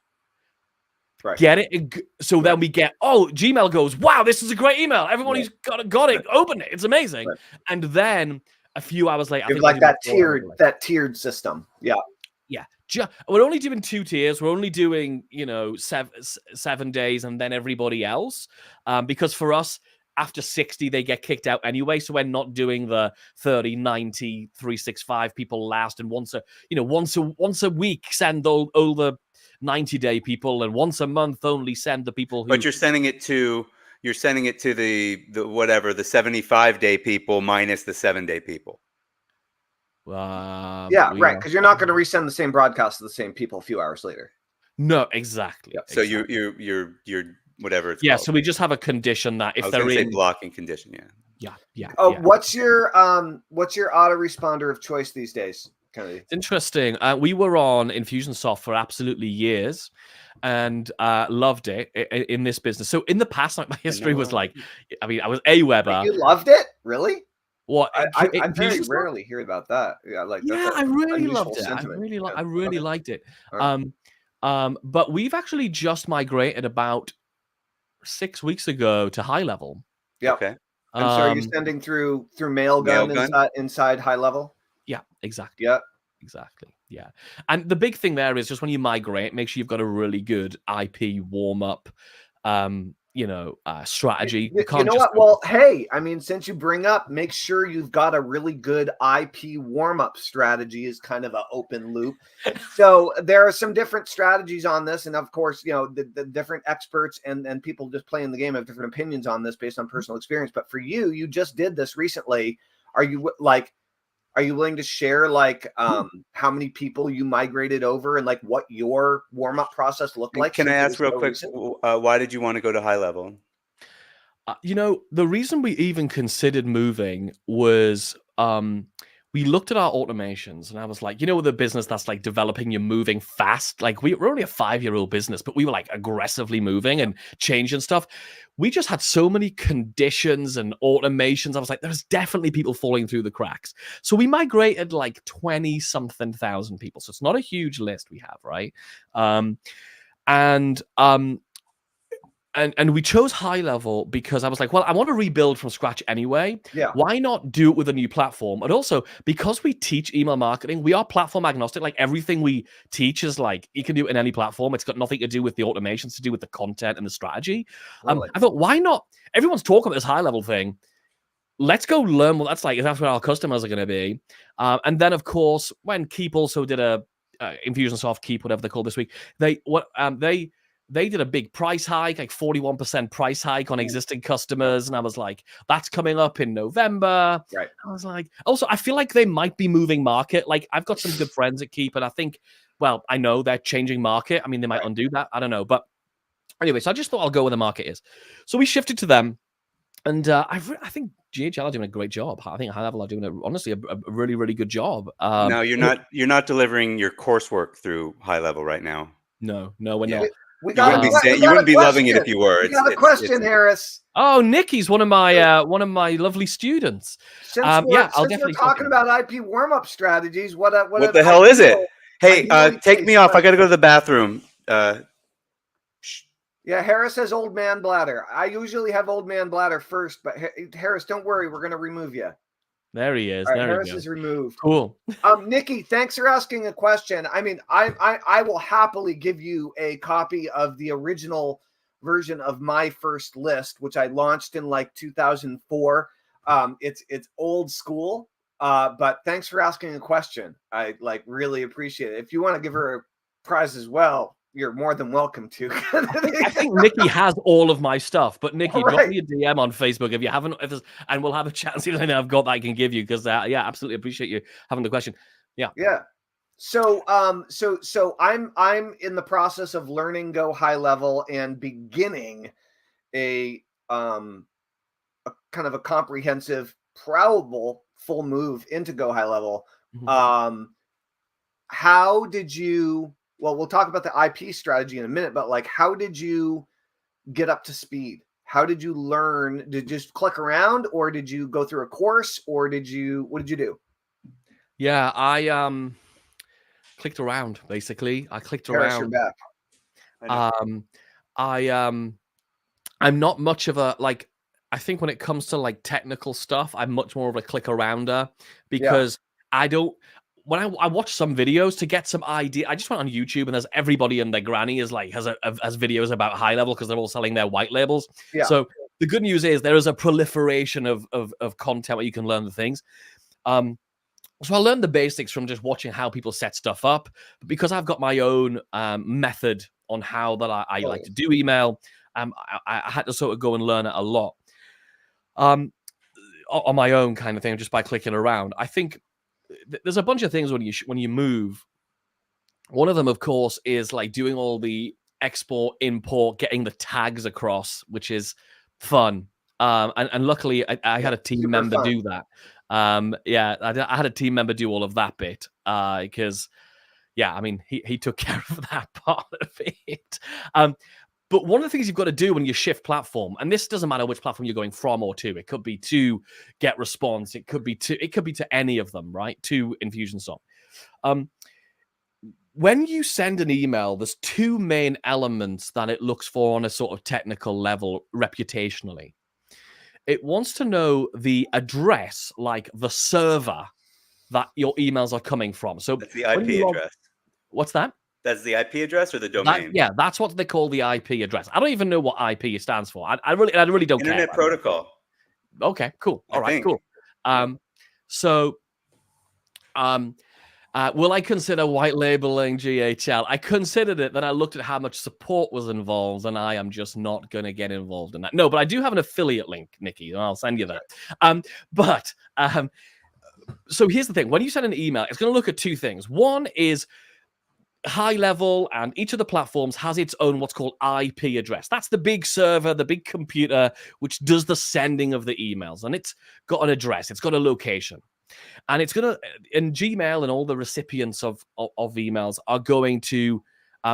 Right. Get it. So then we get, Gmail goes, wow, this is a great email. Everyone who's got it, open it. It's amazing. Right. And then a few hours later, I think like that tiered system. Yeah. Yeah. We're only doing 2 tiers. We're only doing, 7 days and then everybody else. Because for us, after 60, they get kicked out anyway. So we're not doing the 30, 90, 365 people last. And once a week, send all the 90-day people, and once a month only send the people who. But you're sending it to the whatever, the 75-day people minus the 7-day people. Right, because you're not going to resend the same broadcast to the same people a few hours later. No, exactly. Yeah. So you're whatever it's called. So we just have a condition that if they're in blocking condition, yeah. What's your autoresponder of choice these days? It's interesting. We were on Infusionsoft for absolutely years, and loved it in this business. So in the past, like my history was like, I was AWeber. You loved it, really? What? I very rarely hear about that. I really loved it. I really liked it. But we've actually just migrated about 6 weeks ago to high level. Yeah. Okay. And so are you sending through Mailgun inside high level? Yeah, exactly. Yeah. Exactly. Yeah. And the big thing there is just when you migrate, make sure you've got a really good IP warm up strategy. You know what? Well, hey, since you bring up, make sure you've got a really good IP warm-up strategy is kind of an open loop. So there are some different strategies on this. And of course, the different experts and people just playing the game have different opinions on this based on personal experience. But for you just did this recently. Are you willing to share how many people you migrated over and what your warm-up process looked like? Can I ask real quick, why did you want to go to high level? The reason we even considered moving was we looked at our automations and I was like, the business that's developing, you're moving fast. We're only a 5-year-old business, but we were aggressively moving and changing stuff. We just had so many conditions and automations. I was like, there's definitely people falling through the cracks. So we migrated 20-something thousand people. So it's not a huge list we have, right? And we chose high level because I was like, well, I want to rebuild from scratch anyway. Yeah. Why not do it with a new platform? And also because we teach email marketing, we are platform agnostic. Everything we teach is you can do it in any platform. It's got nothing to do with the automations, to do with the content and the strategy. Really? I thought, why not? Everyone's talking about this high level thing. Let's go learn what that's like. If that's where our customers are going to be. And then of course, when Keep also did a Infusionsoft Keep, whatever they call this week, they did a big price hike, 41% price hike on existing customers. And I was like, that's coming up in November. Right. I was like, also, I feel like they might be moving market. I've got some good friends at Keep, and I think, I know they're changing market. They might undo that. I don't know. But anyway, so I just thought I'll go where the market is. So we shifted to them. And I think GHL are doing a great job. I think High Level are doing honestly a really, really good job. No, you're not delivering your coursework through High Level right now. No, we're not. You wouldn't be loving it if you were. We got a question, Harris. Oh, Nikki's one of my lovely students. Since we're talking about IP warm-up strategies, what the hell is it? Hey, take me off. I got to go to the bathroom. Yeah, Harris has old man bladder. I usually have old man bladder first, but Harris, don't worry, we're going to remove you. There he is. Right, Harris is removed. Cool. Nikki, thanks for asking a question. I will happily give you a copy of the original version of my first list, which I launched in 2004. It's old school, but thanks for asking a question. I really appreciate it. If you want to give her a prize as well, you're more than welcome to. I think Nikki has all of my stuff, but Nikki, drop me a DM on Facebook if you haven't, and we'll have a chat and see if anything I've got that I can give you. Because absolutely appreciate you having the question. Yeah. So I'm in the process of learning Go High Level and beginning a kind of a comprehensive, probable full move into Go High Level. Mm-hmm. How did you? Well, we'll talk about the IP strategy in a minute, but how did you get up to speed? How did you learn? Did you just click around, or did you go through a course, or what did you do? Yeah, I clicked around basically. I clicked around. You're back. I'm not much of a like. I think when it comes to like technical stuff, I'm much more of a click arounder because I don't. When I watch some videos to get some idea, I just went on YouTube and there's everybody and their granny is like has videos about high level because they're all selling their white labels. Yeah. So the good news is there is a proliferation of content where you can learn the things. So I learned the basics from just watching how people set stuff up. But because I've got my own method on how that I like to do email, I had to sort of go and learn it a lot on my own kind of thing, just by clicking around. I think there's a bunch of things when you move. One of them, of course, is like doing all the export, import, getting the tags across, which is fun. And luckily, I had a team member do that. I had a team member do all of that bit because, I mean, he took care of that part of it. But one of the things you've got to do when you shift platform, and this doesn't matter which platform you're going from or to, it could be to GetResponse, it could be to any of them, right? To Infusionsoft. When you send an email, there's two main elements that it looks for on a sort of technical level, reputationally. It wants to know the address, like the server that your emails are coming from. So that's the IP address. What's that? That's the IP address or the domain? That's what they call the IP address. I don't even know what IP stands for. I really don't care. Internet Protocol. Okay, cool. All right, cool. Will I consider white labeling GHL? I considered it, then I looked at how much support was involved, and I am just not going to get involved in that. No, but I do have an affiliate link, Nikki, and I'll send you that. So here's the thing. When you send an email, it's going to look at two things. One is high level, and each of the platforms has its own what's called IP address. That's the big server, the big computer, which does the sending of the emails, and it's got an address, it's got a location. And it's going to, in Gmail and all the recipients of emails are going to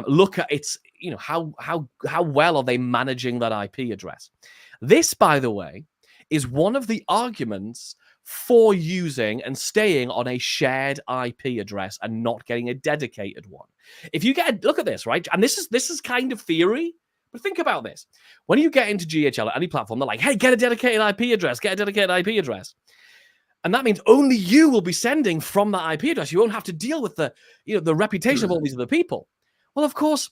look at its, how well are they managing that IP address. This, by the way, is one of the arguments for using and staying on a shared IP address and not getting a dedicated one. If you look at this, right? And this is kind of theory, but think about this. When you get into GHL at any platform, they're like, hey, get a dedicated IP address, get a dedicated IP address. And that means only you will be sending from that IP address. You won't have to deal with the reputation of all these other people. Well, of course,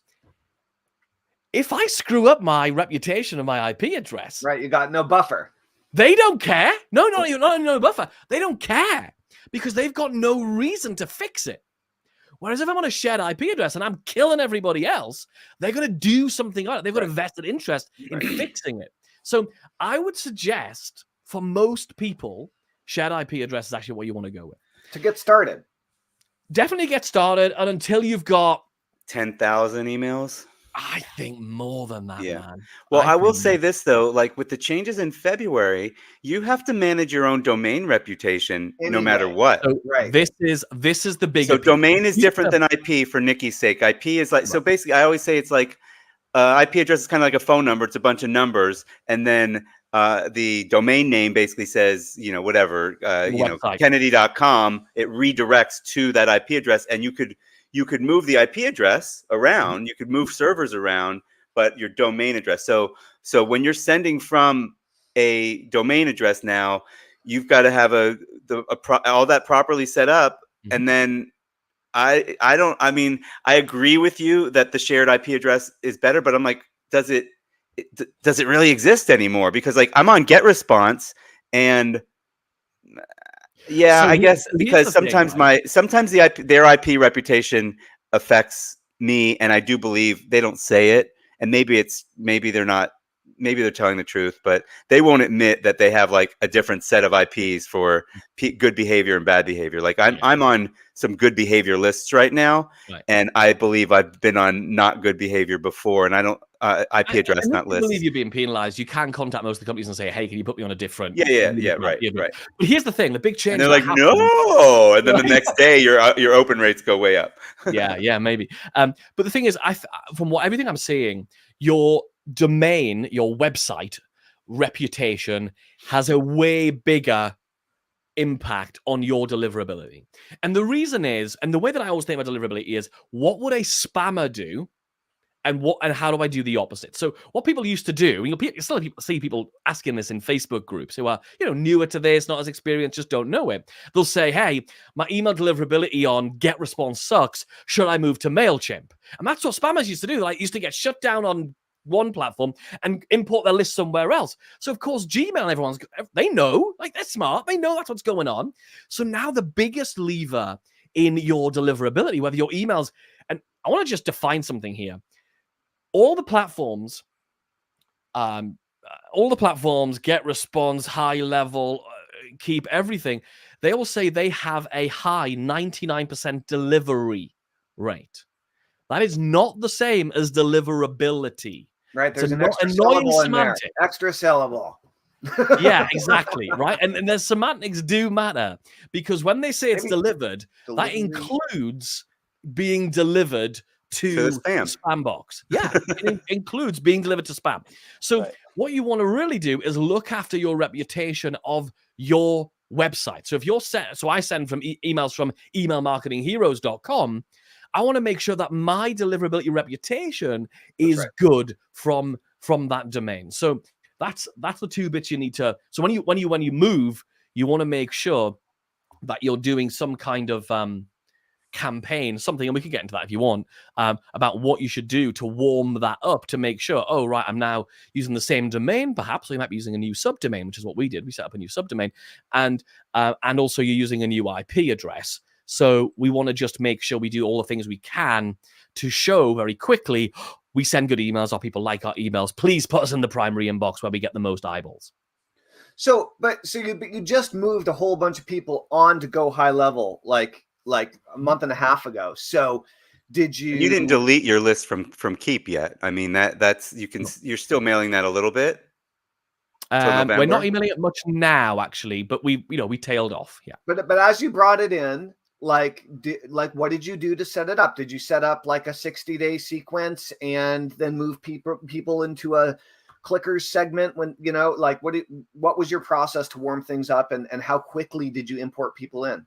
if I screw up my reputation of my IP address, right, you got no buffer. They don't care. No buffer. They don't care because they've got no reason to fix it. Whereas if I'm on a shared IP address and I'm killing everybody else, they're going to do something on it. They've got a vested interest in fixing it. So I would suggest for most people, shared IP address is actually what you want to go with. To get started. Definitely get started. And until you've got 10,000 emails. I think more than that, man. Well, I will say this, though. Like with the changes in February, you have to manage your own domain reputation no matter what. So this is the bigger. So domain is different than IP for Nikki's sake. IP is like, so basically, I always say it's like IP address is kind of like a phone number. It's a bunch of numbers. And then the domain name basically says, whatever, Kennedy.com. It redirects to that IP address, and you could move the IP address around, you could move servers around, but your domain address. So when you're sending from a domain address now, you've got to have all that properly set up. Mm-hmm. And then I agree with you that the shared IP address is better, but I'm like, does it really exist anymore? Because like I'm on GetResponse and I guess because sometimes their IP reputation affects me, and I do believe they don't say it, and maybe they're telling the truth, but they won't admit that they have like a different set of IPs for good behavior and bad behavior. Like I'm on some good behavior lists right now, and I believe I've been on not good behavior before, and I don't IP address not list. I believe you're being penalized. You can contact most of the companies and say, "Hey, can you put me on a different?" Right. But here's the thing: the big change. And they're like, "No," and then the next day, your open rates go way up. yeah, maybe. But the thing is, from everything I'm seeing, your domain, your website reputation has a way bigger impact on your deliverability. And the reason is, and the way that I always think about deliverability is, what would a spammer do And how do I do the opposite? So what people used to do, you still see people asking this in Facebook groups who are, newer to this, not as experienced, just don't know it. They'll say, hey, my email deliverability on GetResponse sucks. Should I move to MailChimp? And that's what spammers used to do. Like, used to get shut down on one platform and import their list somewhere else. So of course, Gmail, they know, like, they're smart. They know that's what's going on. So now the biggest lever in your deliverability, whether your emails, and I want to just define something here. All the platforms, GetResponse, high level, Keep, everything, they all say they have a high 99% delivery rate. That is not the same as deliverability. Right, there's an annoying extra syllable in there. semantic. Extra syllable. Yeah, exactly, right? And their semantics do matter, because when they say it's delivered, that includes being delivered to the spam box. Yeah, it includes being delivered to spam. So what you want to really do is look after your reputation of your website. So if you're I send from emails from emailmarketingheroes.com. I want to make sure that my deliverability reputation is good from that domain. So that's the two bits you need to. So when you move, you want to make sure that you're doing some kind of campaign, something, and we can get into that if you want, about what you should do to warm that up, to make sure, oh, right, I'm now using the same domain. Perhaps we might be using a new subdomain, which is what we did. We set up a new subdomain, and also you're using a new IP address. So we want to just make sure we do all the things we can to show very quickly, we send good emails, our people like our emails. Please put us in the primary inbox where we get the most eyeballs. So you just moved a whole bunch of people on to Go High Level like a month and a half ago. So did you? You didn't delete your list from Keep yet. I mean, you're still mailing that a little bit. We're not emailing it much now, actually, but we tailed off. Yeah. But as you brought it in, what did you do to set it up? Did you set up like a 60-day sequence and then move people into a clickers segment when, what was your process to warm things up, and how quickly did you import people in?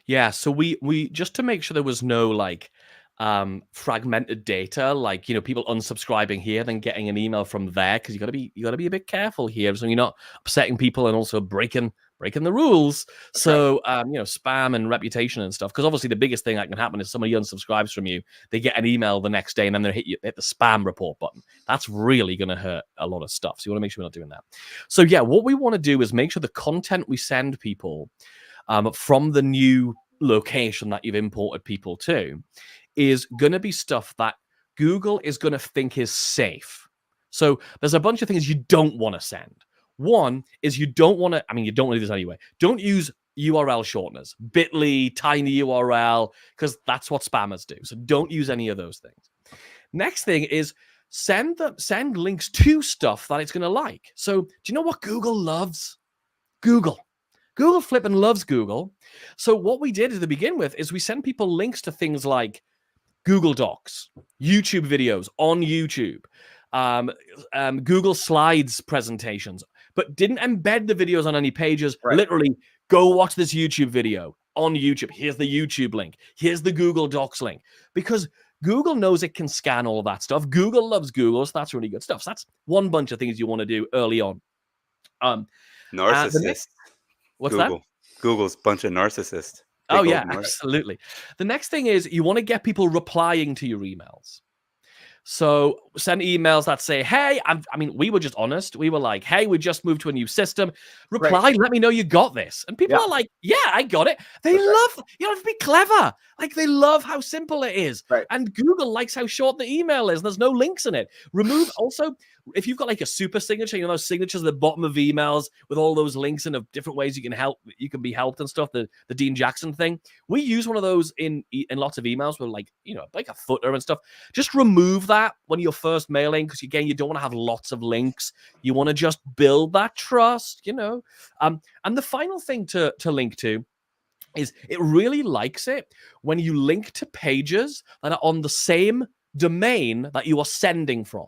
Yeah. So we just to make sure there was no fragmented data, people unsubscribing here, then getting an email from there, because you got to be a bit careful here, so you're not upsetting people and also breaking the rules. So spam and reputation and stuff, because obviously the biggest thing that can happen is somebody unsubscribes from you, they get an email the next day, and then they hit the spam report button. That's really going to hurt a lot of stuff. So you want to make sure we're not doing that. So yeah, what we want to do is make sure the content we send people from the new location that you've imported people to is going to be stuff that Google is going to think is safe. So there's a bunch of things you don't want to send. One is you don't want to do this anyway. Don't use URL shorteners, bit.ly, tiny URL, because that's what spammers do. So don't use any of those things. Next thing is send links to stuff that it's going to like. So do you know what Google loves? Google flipping loves Google. So what we did to begin with is we send people links to things like Google Docs, YouTube videos on YouTube, Google Slides presentations, but didn't embed the videos on any pages. Right. Literally, go watch this YouTube video on YouTube. Here's the YouTube link. Here's the Google Docs link. Because Google knows it can scan all of that stuff. Google loves Google, so that's really good stuff. So that's one bunch of things you want to do early on. Narcissist. What's Google. that? Google's a bunch of narcissists. Oh, yeah, absolutely. The next thing is you want to get people replying to your emails. So send emails that say, hey, we were just honest. We were like, hey, we just moved to a new system. Reply, let me know you got this. And people are like, yeah, I got it. They love, you don't have to be clever. Like, they love how simple it is. Right. And Google likes how short the email is. And there's no links in it. Remove also, if you've got like a super signature, those signatures at the bottom of emails with all those links and of different ways you can be helped and stuff, the Dean Jackson thing. We use one of those in lots of emails with like a footer and stuff. Just remove that when you're first mailing, because again, you don't want to have lots of links. You want to just build that trust, And the final thing to link to is it really likes it when you link to pages that are on the same domain that you are sending from.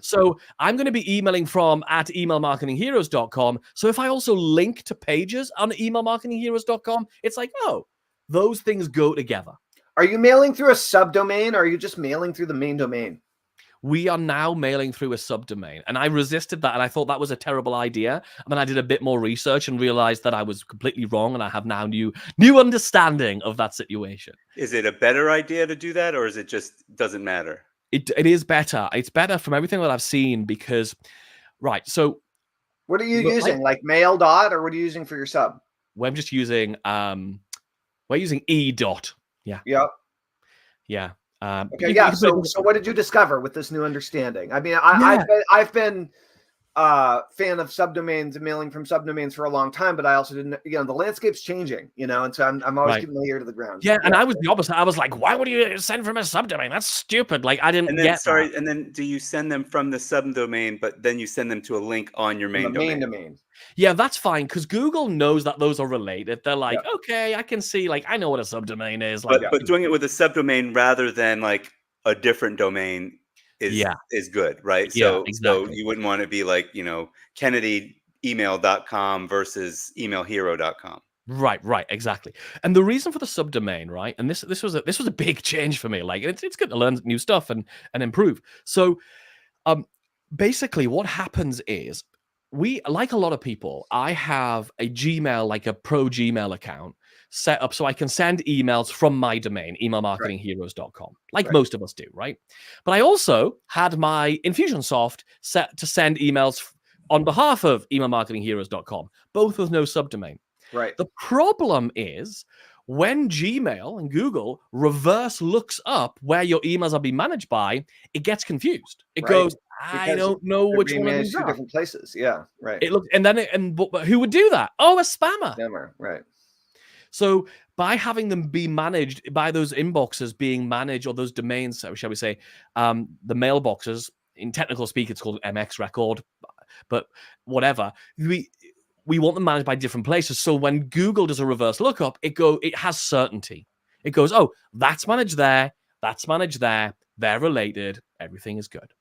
So I'm going to be emailing from at emailmarketingheroes.com. So if I also link to pages on emailmarketingheroes.com, it's like, oh, those things go together. Are you mailing through a subdomain, or are you just mailing through the main domain? We are now mailing through a subdomain, and I resisted that, and I thought that was a terrible idea. And then I did a bit more research and realized that I was completely wrong, and I have now new understanding of that situation. Is it a better idea to do that, or is it just doesn't matter? It is better. It's better from everything that I've seen because, right? So, what are you using? Like Mail Dot, or what are you using for your sub? Well, I'm just using we're using E dot. Yeah. Yep. Yeah. Okay. Yeah. So what did you discover with this new understanding? I mean, I've been fan of subdomains and mailing from subdomains for a long time, but I also didn't, the landscape's changing, and so I'm always keeping my ear to the ground. Yeah, and I was the opposite. I was like, why would you send from a subdomain? That's stupid. Like, I didn't get that. And then do you send them from the subdomain, but then you send them to a link on your main domain? Yeah, that's fine, because Google knows that those are related. They're like, okay, I can see, like, I know what a subdomain is. Like, but doing it with a subdomain rather than like a different domain is good, right? So, exactly. So you wouldn't want to be like, KennedyEmail.com versus emailhero.com. Right, exactly. And the reason for the subdomain, right? And this was a big change for me. Like, it's good to learn new stuff and improve. So, basically, what happens is like a lot of people, I have a Gmail, like a pro Gmail account set up so I can send emails from my domain, emailmarketingheroes.com, like most of us do, right? But I also had my Infusionsoft set to send emails on behalf of emailmarketingheroes.com, both with no subdomain. Right. The problem is when Gmail and Google reverse looks up where your emails are being managed by, it gets confused. It goes, I don't know which one of these are. Different places. Yeah, right. It looks, and then but who would do that? Oh, a spammer. Right. So by having them be managed, by those inboxes being managed, or those domains, shall we say, the mailboxes, in technical speak, it's called MX record, but whatever, we want them managed by different places. So when Google does a reverse lookup, it has certainty. It goes, oh, that's managed there, that's managed there, they're related, everything is good.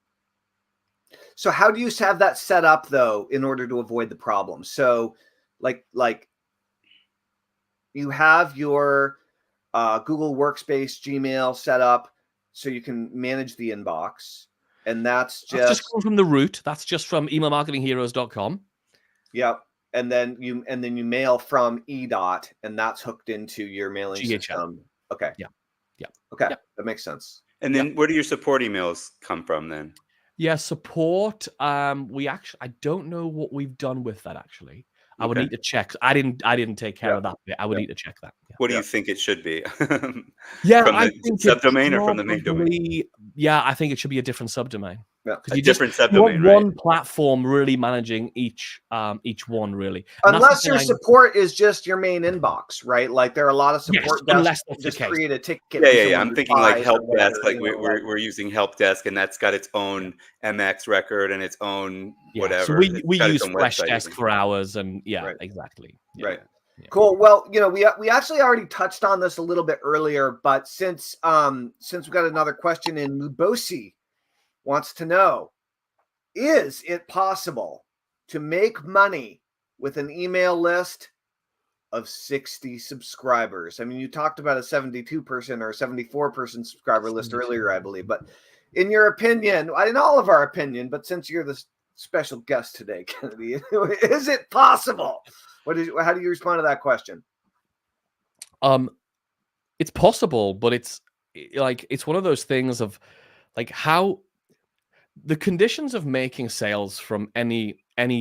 So how do you have that set up, though, in order to avoid the problem? So like you have your Google Workspace Gmail set up so you can manage the inbox. And that's just from the root. That's just from emailmarketingheroes.com. Yep. And then you mail from eDot, and that's hooked into your mailing system. Okay. Yeah. Okay. Yeah. That makes sense. And then where do your support emails come from then? Yeah, support. I don't know what we've done with that actually. I would need to check. I didn't take care of that bit. I would need to check that. Yeah. What do you think it should be? From the subdomain or from the main domain? Yeah, I think it should be a different subdomain. Yeah, a different subdomain, right? One platform really managing each one, really. Unless your support is just your main inbox, right? Like there are a lot of support desks that just create a ticket. Yeah. I'm thinking like help desk. Like we're using help desk, and that's got its own MX record and its own whatever. So we use Freshdesk for ours, and exactly. Yeah. Right. Yeah. Cool. Well, we actually already touched on this a little bit earlier, but since we got another question in, Mubosi wants to know, is it possible to make money with an email list of 60 subscribers? I mean, you talked about a 72-person or 74-person subscriber list earlier, I believe, but in your opinion, in all of our opinion, but since you're the special guest today, Kennedy, is it possible? How do you respond to that question? It's possible, but it's one of those things of like how the conditions of making sales from any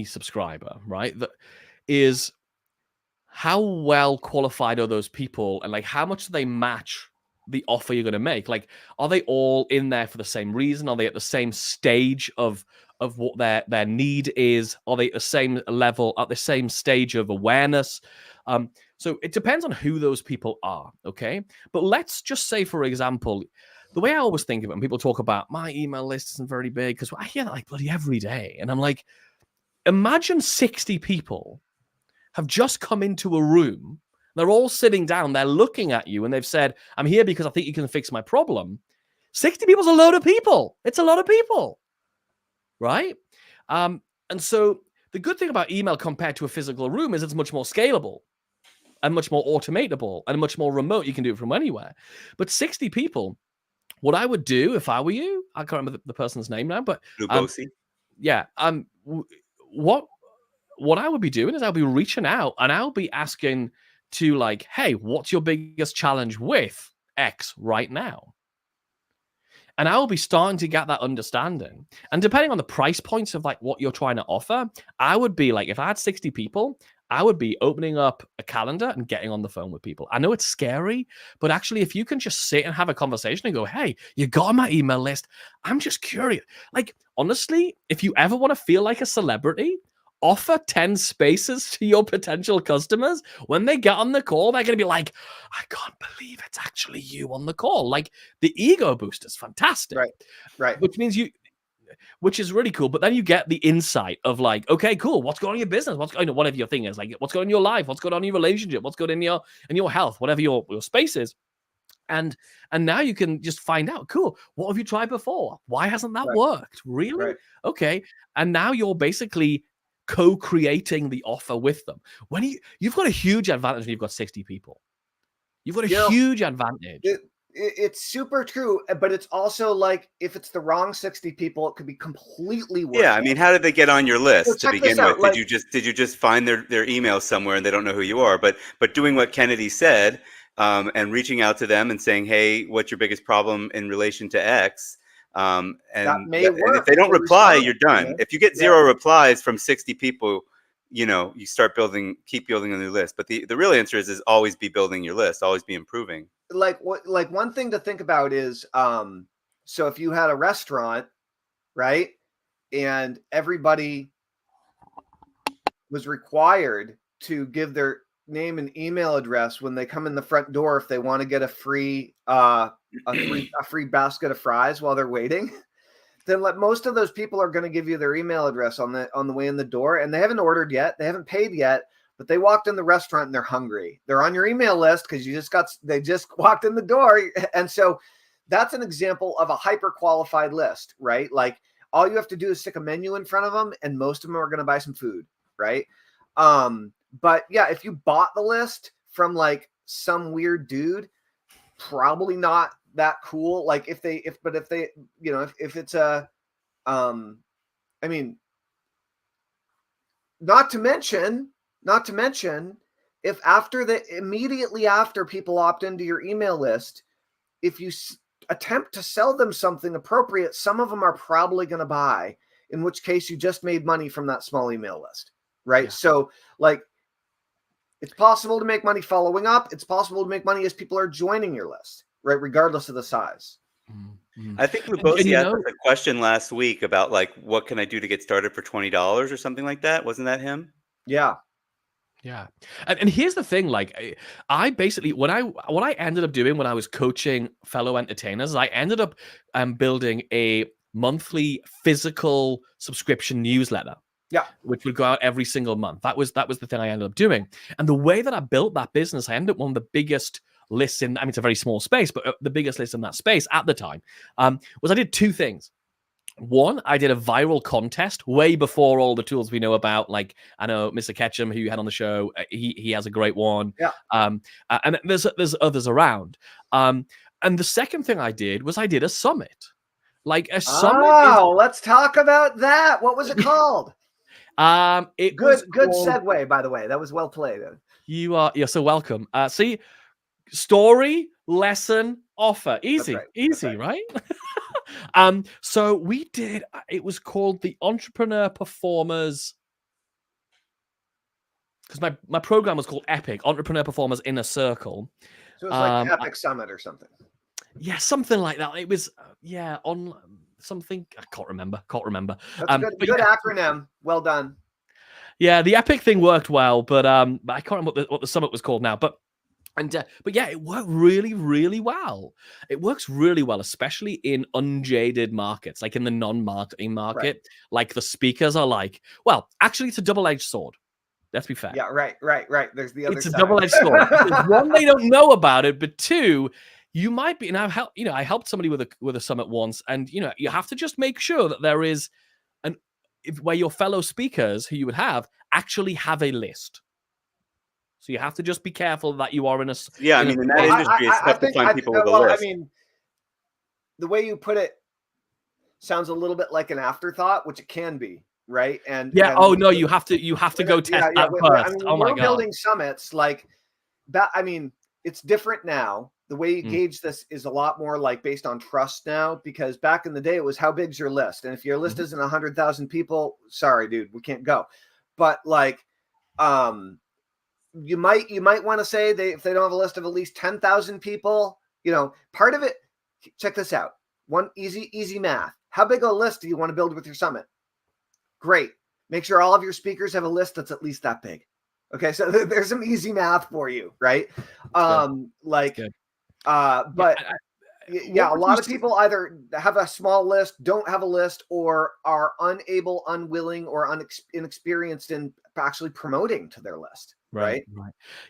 subscriber, right? That is how well qualified are those people, and like how much do they match the offer you're going to make? Like, are they all in there for the same reason? Are they at the same stage of what their need is? Are they at the same level, at the same stage of awareness? So it depends on who those people are, okay? But let's just say, for example, the way I always think of it when people talk about my email list isn't very big, because I hear that like bloody every day. And I'm like, imagine 60 people have just come into a room. They're all sitting down. They're looking at you and they've said, I'm here because I think you can fix my problem. 60 people's a load of people. It's a lot of people, right? And so the good thing about email compared to a physical room is it's much more scalable. and much more automatable and much more remote. You can do it from anywhere. But 60 people, what I would do if I were you, I can't remember the person's name now, but Lugosi. yeah, what I would be doing is I'll be reaching out and I'll be asking to like, hey, what's your biggest challenge with X right now? And I will be starting to get that understanding. And depending on the price points of like what you're trying to offer, I would be like, if I had 60 people, I would be opening up a calendar and getting on the phone with people. I know it's scary, but actually, if you can just sit and have a conversation and go, hey, you got on my email list. I'm just curious. Like, honestly, if you ever want to feel like a celebrity, offer 10 spaces to your potential customers. When they get on the call, they're going to be like, I can't believe it's actually you on the call. Like, the ego boost is fantastic. Right. Which is really cool. But then you get the insight of like, okay, cool. What's going on in your business? What's going on, whatever your thing is, like what's going on in your life? What's going on in your relationship? What's going on in your health? Whatever your space is. And now you can just find out, cool, what have you tried before? Why hasn't that worked? Really? Right. Okay. And now you're basically co-creating the offer with them. When you've got a huge advantage when you've got 60 people. You've got a huge advantage. It's super true, but it's also like if it's the wrong 60 people, it could be completely worse. Yeah, I mean, how did they get on your list to begin with? Like, did you just find their email somewhere and they don't know who you are? But doing what Kennedy said and reaching out to them and saying, hey, what's your biggest problem in relation to X? And if they don't reply, you're done. Yeah. If you get 0 replies from 60 people, you start keep building a new list. But the real answer is always be building your list, always be improving. Like one thing to think about is, so if you had a restaurant, right, and everybody was required to give their name and email address when they come in the front door if they want to get a free basket of fries while they're waiting, then most of those people are going to give you their email address on the way in the door, and they haven't ordered yet, they haven't paid yet, but they walked in the restaurant and they're hungry. They're on your email list because they just walked in the door. And so that's an example of a hyper qualified list, right? Like all you have to do is stick a menu in front of them and most of them are going to buy some food, right? But yeah, if you bought the list from like some weird dude, probably not that cool. Like if it's a, I mean, not to mention, if immediately after people opt into your email list, if you attempt to sell them something appropriate, some of them are probably going to buy, in which case you just made money from that small email list, right? Yeah. So like, it's possible to make money following up. It's possible to make money as people are joining your list, right? Regardless of the size. Mm-hmm. I think Lugosi asked a question last week about like, what can I do to get started for $20 or something like that? Wasn't that him? Yeah. Yeah. And here's the thing, like I basically, what I ended up doing when I was coaching fellow entertainers, I ended up building a monthly physical subscription newsletter. Yeah. Which would go out every single month. That was the thing I ended up doing. And the way that I built that business, I ended up one of the biggest lists it's a very small space, but the biggest list in that space at the time was I did 2 things. One, I did a viral contest way before all the tools we know about. Like I know Mr. Ketchum, who you had on the show, he has a great one. Yeah. And there's others around. And the second thing I did was I did a summit. Like a summit. Oh, let's talk about that. What was it called? It good segue, by the way. That was well played. You're so welcome. See, story, lesson, offer. Easy, right? So we did, it was called the Entrepreneur Performers, because my program was called Epic, Entrepreneur Performers in a Circle. So it was like Epic Summit or something. Yeah, something like that. It was, on something, I can't remember. That's a good acronym. Well done. Yeah, the Epic thing worked well, but I can't remember what the summit was called now, but yeah, it worked really, really well. It works really well, especially in unjaded markets, like in the non-marketing market. Right. Like the speakers are like, well, actually, it's a double-edged sword. Let's be fair. Yeah, right. There's the other side. It's a double-edged sword. One, they don't know about it, but 2, you might be. And I helped somebody with a summit once, and you have to just make sure that there is where your fellow speakers who you would have actually have a list. So you have to just be careful that you are in a Yeah, I mean, in that Well, industry, it's tough to find people with a well, list. I mean, the way you put it sounds a little bit like an afterthought, which it can be, right? And oh no, you have to go test that first. I mean, oh when my we're god. building summits like that, I mean, it's different now. The way you gauge this is a lot more like based on trust now, because back in the day it was how big's your list, and if your list isn't 100,000 people, sorry, dude, we can't go. But like, you might want to say if they don't have a list of at least 10,000 people, part of it. Check this out. One easy math. How big a list do you want to build with your summit? Great. Make sure all of your speakers have a list that's at least that big. Okay, so there's some easy math for you, right? But a lot of people either have a small list, don't have a list, or are unable, unwilling, or inexperienced in actually promoting to their list. Right.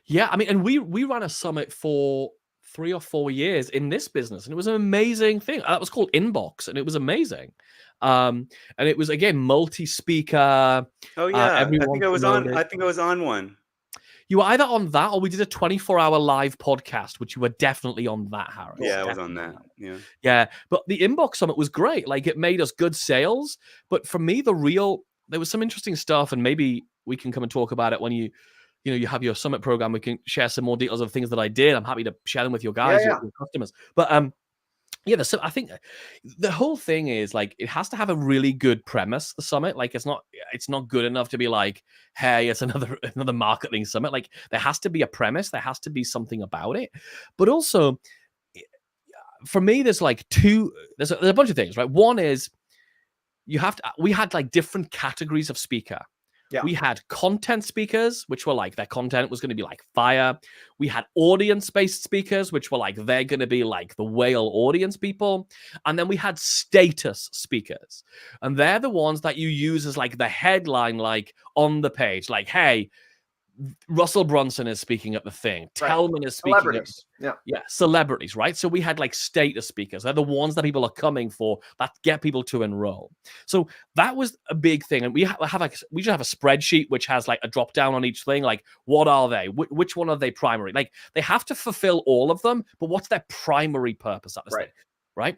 Yeah, I mean, and we ran a summit for 3 or 4 years in this business, and it was an amazing thing. That was called Inbox, and it was amazing. And it was, again, multi-speaker. Oh yeah, I everyone think I was on. I think I was on one. You were either on that, or we did a 24-hour live podcast, which you were definitely on that, Harris. Yeah, I was on that. Yeah, but the Inbox Summit was great. Like, it made us good sales. But for me, there was some interesting stuff, and maybe we can come and talk about it when you have your summit program. We can share some more details of things that I did. I'm happy to share them with your guys, your customers. But I think the whole thing is like it has to have a really good premise. The summit, like it's not good enough to be like, hey, it's another marketing summit. Like there has to be a premise. There has to be something about it. But also, for me, there's like there's a bunch of things, right? One is we had like different categories of speaker. Yeah. We had content speakers, which were like their content was going to be like fire. We had audience-based speakers, which were like they're going to be like the whale audience people. And then we had status speakers. And they're the ones that you use as like the headline, like on the page, like, hey, Russell Brunson is speaking at the thing. Right. Tellman is speaking. Celebrities. Celebrities, right? So we had like status speakers. They're the ones that people are coming for that get people to enroll. So that was a big thing. And we just have a spreadsheet which has like a drop down on each thing. Like, what are they? Which one are they primary? Like, they have to fulfill all of them, but what's their primary purpose at this thing, right?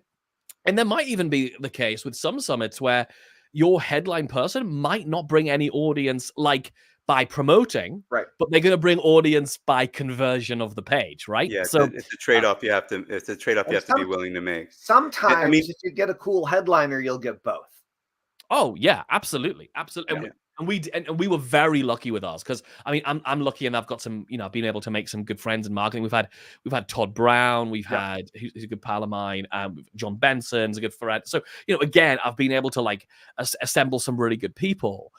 And there might even be the case with some summits where your headline person might not bring any audience, like, by promoting, but they're going to bring audience by conversion of the page, right? Yeah, so it's a trade-off you have to. It's a trade-off you have to be willing to make. Sometimes, if you get a cool headliner, you'll get both. Oh yeah, absolutely. Yeah. And we were very lucky with ours because I mean I'm lucky and I've got some I've been able to make some good friends in marketing. We've had Todd Brown, whe's a good pal of mine, John Benson's a good friend. So again I've been able to like assemble some really good people.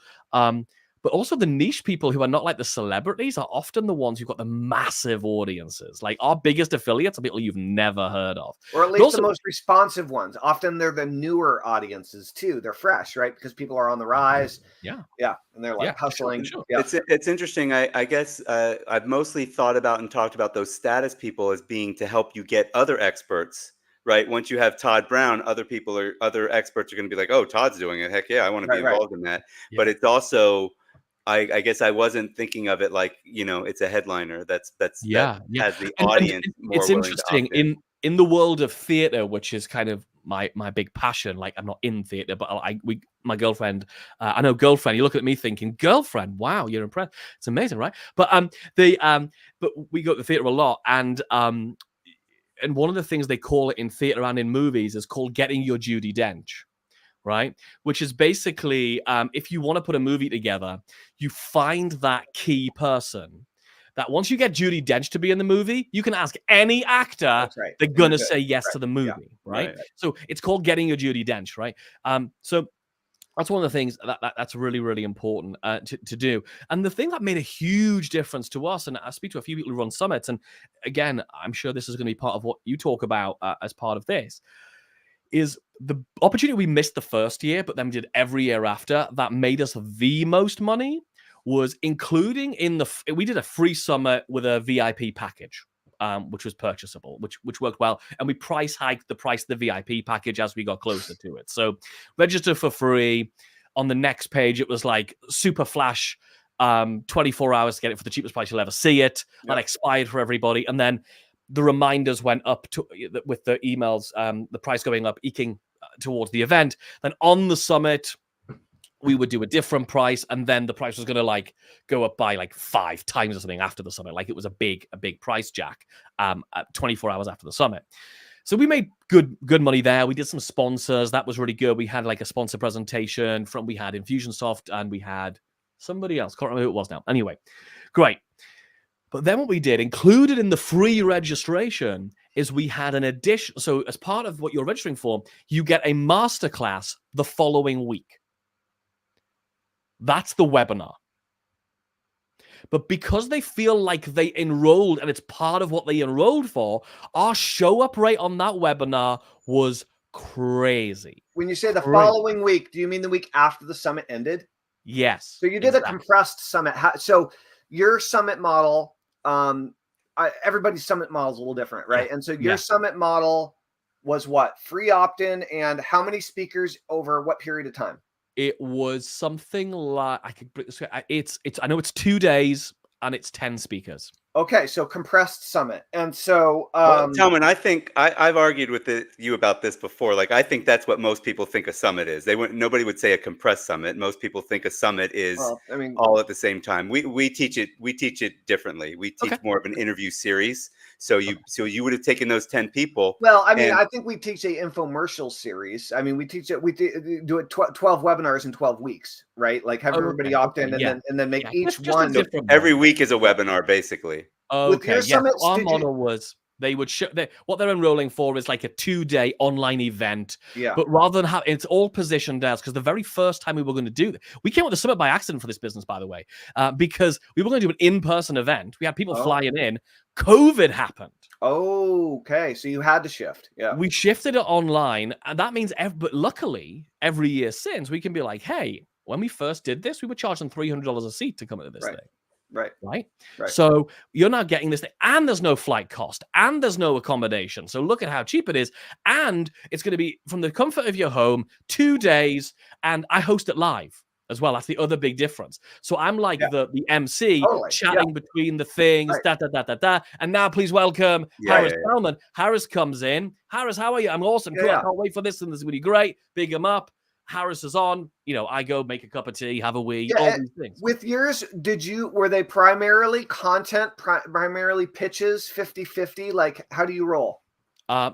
But also the niche people who are not like the celebrities are often the ones who've got the massive audiences. Like our biggest affiliates are people you've never heard of. Or at least the most responsive ones. Often they're the newer audiences too. They're fresh, right? Because people are on the rise. Yeah. And they're like hustling. Sure. Yeah. It's interesting. I guess I've mostly thought about and talked about those status people as being to help you get other experts. Right. Once you have Todd Brown, other experts are going to be like, oh, Todd's doing it. Heck yeah, I want to be involved in that. Yeah. But it's also, I guess I wasn't thinking of it like, it's a headliner that has the audience. More it's interesting in the world of theater, which is kind of my big passion. Like I'm not in theater, but my girlfriend, I know girlfriend, you look at me thinking, girlfriend, wow, you're impressed. It's amazing, right? But but we go to the theater a lot, and one of the things they call it in theater and in movies is called getting your Judi Dench. Right? Which is basically, if you want to put a movie together, you find that key person that once you get Judi Dench to be in the movie, you can ask any actor, they're going to say yes to the movie, right? So it's called getting your Judi Dench, right? So that's one of the things that's really, really important to do. And the thing that made a huge difference to us, and I speak to a few people who run summits, and again, I'm sure this is going to be part of what you talk about as part of this, is the opportunity we missed the first year, but then did every year after, that made us the most money, was including we did a free summit with a VIP package, which was purchasable, which worked well. And we price hiked the price of the VIP package as we got closer to it. So register for free. On the next page, it was like super flash 24 hours to get it for the cheapest price you'll ever see it. That expired for everybody. And then the reminders went up with the emails, the price going up, eking towards the event. Then on the summit, we would do a different price, and then the price was going to like go up by like 5 times or something after the summit. Like it was a big price jack 24 hours after the summit. So we made good money there. We did some sponsors. That was really good. We had like a sponsor presentation we had Infusionsoft, and we had somebody else. Can't remember who it was now. Anyway, great. But then what we did, included in the free registration, is we had an addition. So as part of what you're registering for, you get a masterclass the following week. That's the webinar. But because they feel like they enrolled and it's part of what they enrolled for, our show up rate on that webinar was crazy. When you say the following week, do you mean the week after the summit ended? Yes. So you did a compressed summit. So your summit model, everybody's summit model is a little different, right? And so your summit model was what? Free opt-in, and how many speakers over what period of time? It was something like I know it's 2 days and it's 10 speakers. Okay, so compressed summit. And so Tellman, I think I've argued with you about this before. Like I think that's what most people think a summit is. Nobody would say a compressed summit. Most people think a summit is all at the same time. We teach it differently. We teach more of an interview series. So you would have taken those 10 people. Well, I mean, I think we teach a infomercial series. I mean, we do it 12 webinars in 12 weeks, right? Like have everybody opt in and then make each one. Every week is a webinar, basically. Okay, our model was they would show what they're enrolling for is like a 2-day online event. Yeah. But rather than it's all positioned as, because the very first time we were going to do we came with the summit by accident for this business, by the way, because we were going to do an in-person event. We had people flying in. COVID happened. Oh, okay. So you had to shift. Yeah. We shifted it online, and that means but luckily every year since we can be like, hey, when we first did this, we were charging $300 a seat to come into this thing. Right. So you're not getting this thing, and there's no flight cost, and there's no accommodation. So look at how cheap it is, and it's going to be from the comfort of your home, 2 days, and I host it live as well. That's the other big difference. So I'm like the MC chatting between the things, and now please welcome Harris Tellman. Harris comes in. Harris, how are you? I'm awesome. Cool. I can't wait for this, and this is really great. Big him up. Harris is on, I go make a cup of tea, have a wee, all these things. With yours, were they primarily content, primarily pitches, 50-50? Like, how do you roll?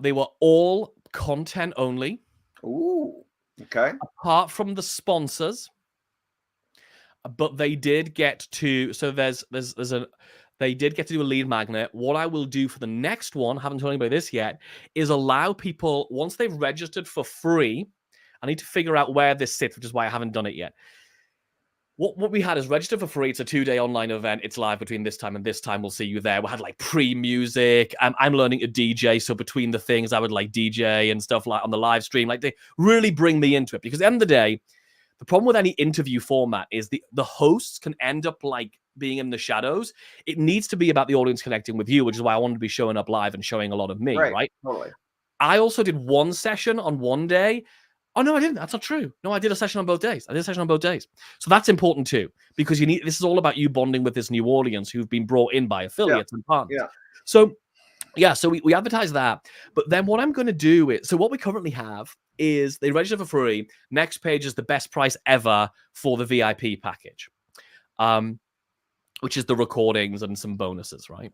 They were all content only. Ooh, okay. Apart from the sponsors. But they did get to, they did get to do a lead magnet. What I will do for the next one, haven't told anybody this yet, is allow people, once they've registered for free, I need to figure out where this sits, which is why I haven't done it yet. What we had is register for free. It's a 2-day online event. It's live between this time and this time. We'll see you there. We had like pre-music. I'm learning to DJ. So between the things, I would like DJ and stuff like on the live stream. Like they really bring me into it, because at the end of the day, the problem with any interview format is the hosts can end up like being in the shadows. It needs to be about the audience connecting with you, which is why I wanted to be showing up live and showing a lot of me, right? Totally. I also did one session on one day. Oh, no, I didn't. That's not true. No, I did a session on both days. So that's important too, because this is all about you bonding with this new audience who've been brought in by affiliates and partners. Yeah. So we advertise that. But then what I'm going to do is, so what we currently have is they register for free. Next page is the best price ever for the VIP package, which is the recordings and some bonuses, right?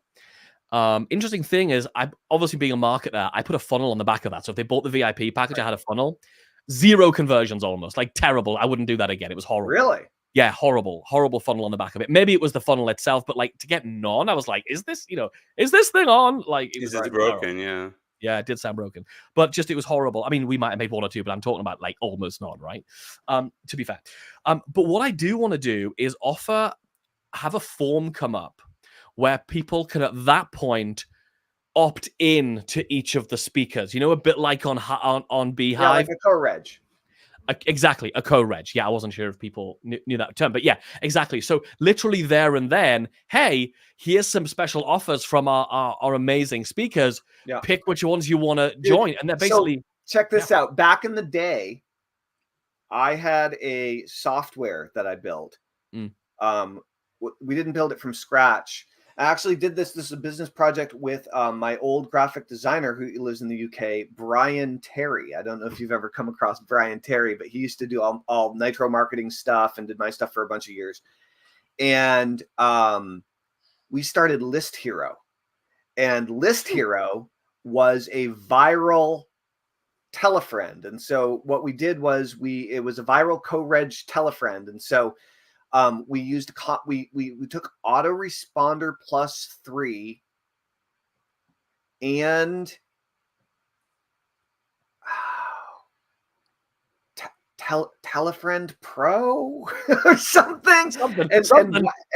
Interesting thing is, I obviously being a marketer, I put a funnel on the back of that. So if they bought the VIP package, I had a funnel. 0 conversions, almost like terrible. I wouldn't do that again. It was horrible. Really? Yeah, horrible funnel on the back of it. Maybe it was the funnel itself, but like to get none, I was like, is this thing on? Like, it was broken? Terrible. Yeah, it did sound broken, but just it was horrible. I mean, we might have made 1 or 2, but I'm talking about like almost none, right? To be fair. But what I do want to do is have a form come up where people can at that point opt in to each of the speakers, a bit like on Beehive. Yeah, like a co-reg. Exactly, a co-reg. Yeah, I wasn't sure if people knew that term, but yeah, exactly. So literally there and then, hey, here's some special offers from our amazing speakers. Yeah. Pick which ones you want to join. And they're basically... So check this out. Back in the day, I had a software that I built we didn't build it from scratch. I actually did this. This is a business project with my old graphic designer who lives in the UK, Brian Terry. I don't know if you've ever come across Brian Terry, but he used to do all Nitro marketing stuff and did my stuff for a bunch of years. And we started List Hero. And List Hero was a viral telefriend. And so what we did was it was a viral co-reg telefriend. And so we used we took Autoresponder Plus 3 and Telefriend Pro or something.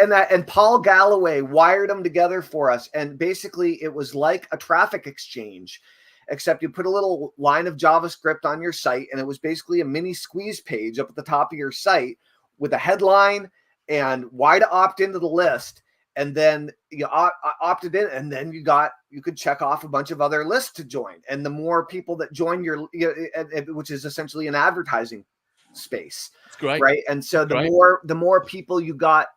And Paul Galloway wired them together for us. And basically it was like a traffic exchange, except you put a little line of JavaScript on your site, and it was basically a mini squeeze page up at the top of your site with a headline and why to opt into the list. And then you opted in, and then you could check off a bunch of other lists to join. And the more people that join which is essentially an advertising space. That's great. Right. And so the more people you got,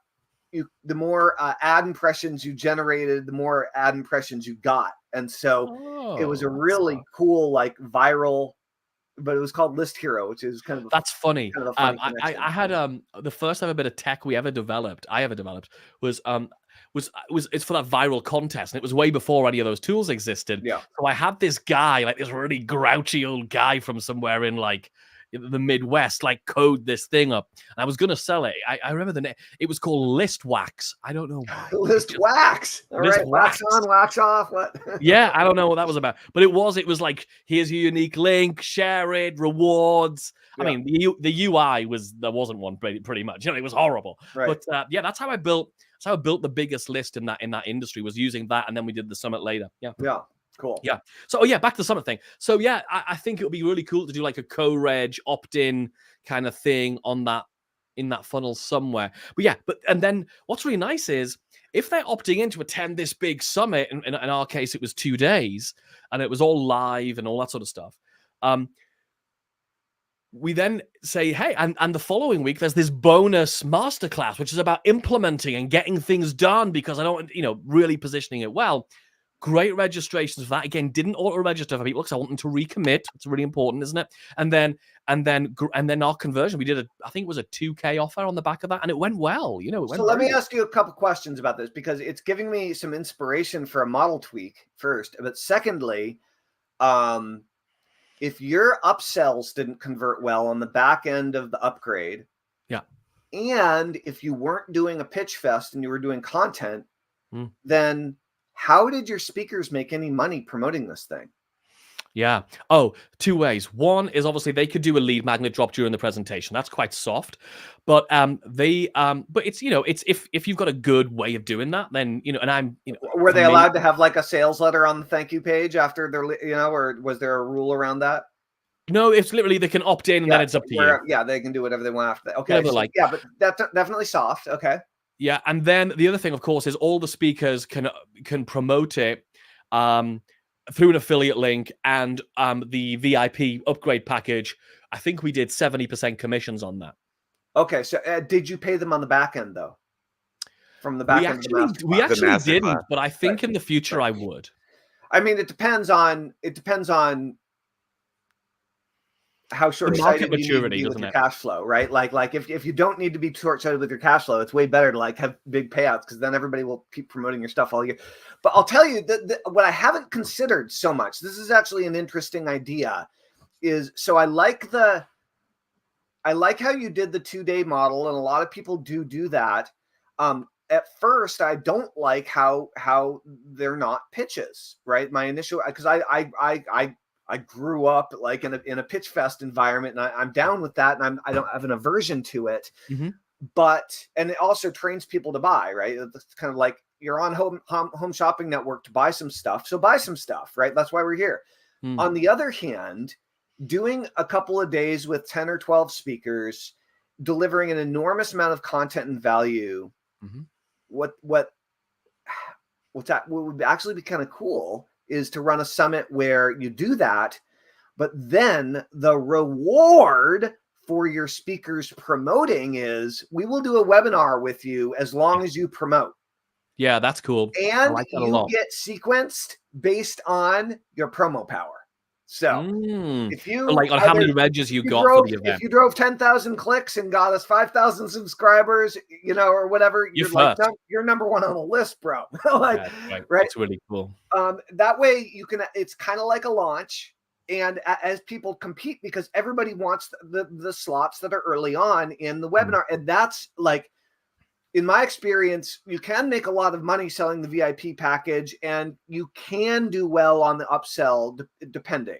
the more ad impressions you generated, the more ad impressions you got. And so it was a really cool, like viral, but it was called List Hero, which is kind of that's funny. Kind of a funny I had the first ever bit of tech I ever developed was it's for that viral contest, and it was way before any of those tools existed. Yeah. So I had this guy, like this really grouchy old guy from somewhere in like the Midwest, like code this thing up. And I was going to sell it. I remember the name. It was called List Wax. I don't know why. List Wax. All right. Wax on, wax off. What? Yeah, I don't know what that was about. But it was like, here's your unique link, share it, rewards. Yeah. I mean, the UI there wasn't one pretty much. It was horrible. Right. But yeah, that's how I built the biggest list in that industry, was using that. And then we did the summit later. Yeah. Yeah. Cool. Yeah. So back to the summit thing. So yeah, I think it would be really cool to do like a co-reg opt-in kind of thing in that funnel somewhere. But yeah, and then what's really nice is if they're opting in to attend this big summit, in our case, it was 2 days and it was all live and all that sort of stuff. We then say, hey, and the following week, there's this bonus masterclass, which is about implementing and getting things done, because I don't, really positioning it well. Great registrations for that. Again, didn't auto-register for people because I want them to recommit. It's really important, isn't it? And then our conversion, we did I think it was a 2K offer on the back of that, and it went well. So let me ask you a couple questions about this, because it's giving me some inspiration for a model tweak first. But secondly, if your upsells didn't convert well on the back end of the upgrade, yeah, and if you weren't doing a pitch fest and you were doing content, then how did your speakers make any money promoting this thing? Yeah. Oh, 2 ways. One is obviously they could do a lead magnet drop during the presentation. That's quite soft. But but it's it's if you've got a good way of doing that, then and I'm were they allowed to have like a sales letter on the thank you page after their or was there a rule around that? No, it's literally they can opt in and then it's up to you. Yeah, they can do whatever they want after that. Okay. Yeah, but that's definitely soft. Okay. Yeah, and then the other thing, of course, is all the speakers can promote it through an affiliate link, and the VIP upgrade package. I think we did 70% commissions on that. Okay, so did you pay them on the back end though? From the back end, we actually didn't, but I think in the future I would. I mean, it depends on how short-sighted you need to be with your cash flow, right? Like if you don't need to be short-sighted with your cash flow, it's way better to like have big payouts, because then everybody will keep promoting your stuff all year. But I'll tell you that what I haven't considered so much, this is actually an interesting idea, is so I like how you did the 2-day model, and a lot of people do that. At first, I don't like how they're not pitches, right? My initial, because I grew up like in a pitch fest environment, and I'm down with that, and I don't have an aversion to it. Mm-hmm. And it also trains people to buy, right? It's kind of like you're on home shopping network to buy some stuff, so buy some stuff, right? That's why we're here. Mm. On the other hand, doing a couple of days with 10 or 12 speakers, delivering an enormous amount of content and value, mm-hmm. what would actually be kind of cool is to run a summit where you do that, but then the reward for your speakers promoting is we will do a webinar with you as long as you promote. Yeah, that's cool. I And like that a you lot. get sequenced based on your promo power. So if you like on how many regs you got drove, for the event. if you drove 10,000 clicks and got us 5,000 subscribers, you know, or whatever, you're like, no, you're number one on the list, bro. Like, yeah, right? That's really cool. That way you can, it's kind of like a launch. And as people compete, because everybody wants the slots that are early on in the webinar. And that's like, in my experience, you can make a lot of money selling the VIP package, and you can do well on the upsell depending.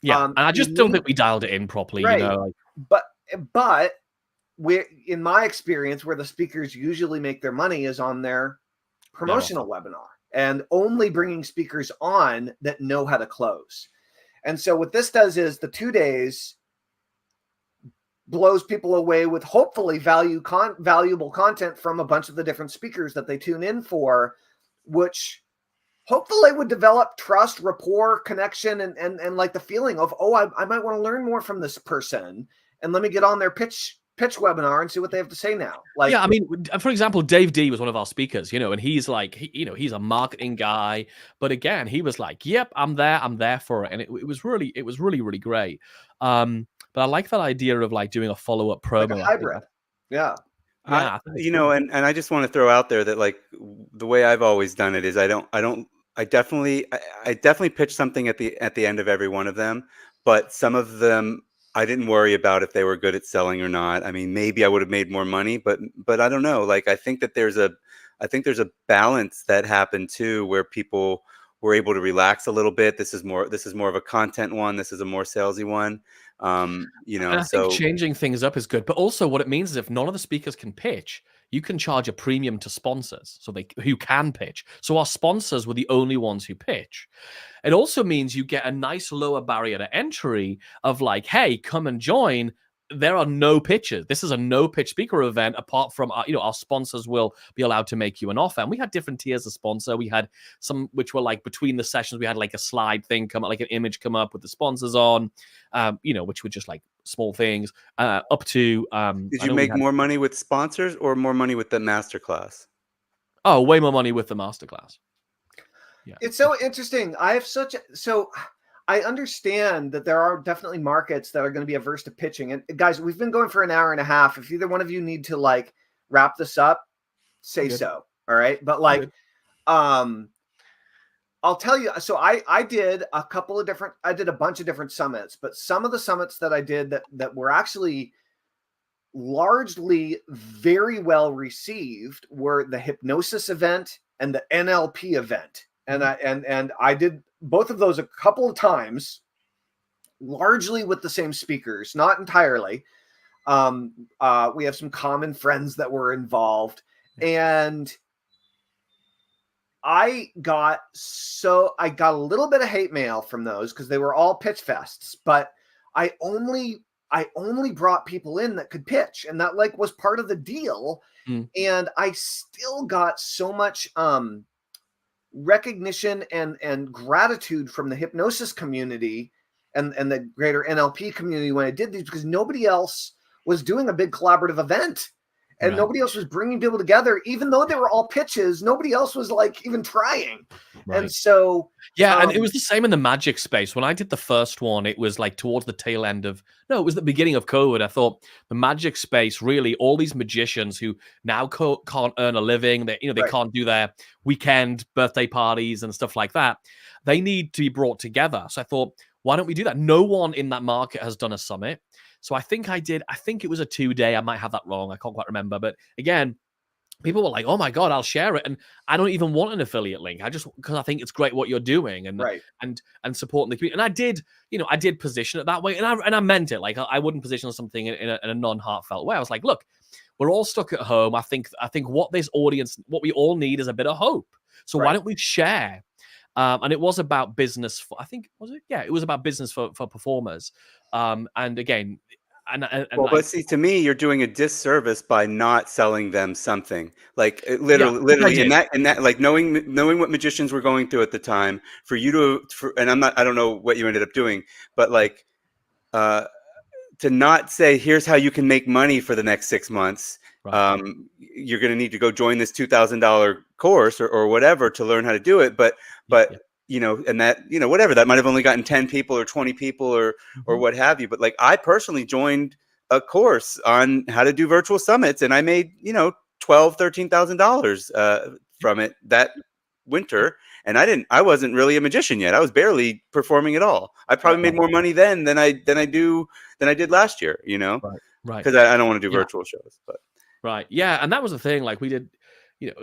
Yeah, and I just don't think we dialed it in properly, right. you know. But in my experience, where the speakers usually make their money is on their promotional webinar, and only bringing speakers on that know how to close. And so what this does is the 2 days blows people away with hopefully valuable content from a bunch of the different speakers that they tune in for, which hopefully would develop trust, rapport, connection, and like the feeling of, oh, I might want to learn more from this person, and let me get on their pitch webinar and see what they have to say now. Like, yeah, I mean, for example, Dave D was one of our speakers, you know, and he's like, he's a marketing guy, but again, he was like, yep, I'm there for it, and it was really great. But I like that idea of like doing a follow-up promo. Like a hybrid. Yeah. You know, and I just want to throw out there that like the way I've always done it is I definitely pitch something at the end of every one of them, but some of them I didn't worry about if they were good at selling or not. I mean, maybe I would have made more money, but I don't know. Like, I think there's a balance that happened too, where people were able to relax a little bit. This is more of a content one. This is a more salesy one. You know, and I think changing things up is good, but also what it means is if none of the speakers can pitch, you can charge a premium to sponsors, so who can pitch. So our sponsors were the only ones who pitch. It also means you get a nice lower barrier to entry of like, hey, come and join. There are no pitches. This is a no pitch speaker event apart from our sponsors will be allowed to make you an offer. And we had different tiers of sponsor. We had some which were like between the sessions, we had like a slide thing come up, like an image come up with the sponsors on, which were just like small things up to. Did you make more money with sponsors or more money with the masterclass? Oh, way more money with the masterclass. Yeah. It's so interesting. I understand that there are definitely markets that are going to be averse to pitching. And guys, we've been going for an hour and a half. If either one of you need to like wrap this up, say so. All right. But like, I'll tell you. So I did a bunch of different summits, but some of the summits that I did that were actually largely very well received were the hypnosis event and the NLP event. And I did both of those a couple of times, largely with the same speakers, not entirely. We have some common friends that were involved, and I got a little bit of hate mail from those because they were all pitch fests, but I only brought people in that could pitch, and that like was part of the deal. And I still got so much recognition and gratitude from the hypnosis community and the greater NLP community when I did these, because nobody else was doing a big collaborative event, and nobody else was bringing people together. Even though they were all pitches, nobody else was like even trying. And so and it was the same in the magic space. When I did the first one, it was like towards the tail end of it was the beginning of COVID. I thought the magic space, really, all these magicians who now can't earn a living, they can't do their weekend birthday parties and stuff like that. They need to be brought together. So I thought, why don't we do that? No one in that market has done a summit. So I think it was a 2-day. I might have that wrong. I can't quite remember. But again, people were like, oh my God, I'll share it. And I don't even want an affiliate link. Because I think it's great what you're doing and supporting the community. And I did position it that way. And I meant it. Like I wouldn't position something in a non-heartfelt way. I was like, look, we're all stuck at home. I think what what we all need is a bit of hope. So why don't we share? And it was about business. I think, was it? Yeah, it was about business for performers. And again, but see, to me, you're doing a disservice by not selling them something. Like literally in that, like knowing what magicians were going through at the time, for you and I don't know what you ended up doing, but like, to not say, here's how you can make money for the next 6 months. Right. You're going to need to go join this $2,000 course or whatever to learn how to do it. But Yeah. and that, whatever, that might have only gotten 10 people or 20 people or Mhm. what have you. But like, I personally joined a course on how to do virtual summits, and I made, $12,000-$13,000 from it that winter. And I wasn't really a magician yet. I was barely performing at all. I probably made more money then than I did last year, Right. because I don't want to do Yeah. virtual shows. But Right. Yeah. And that was the thing. Like we did,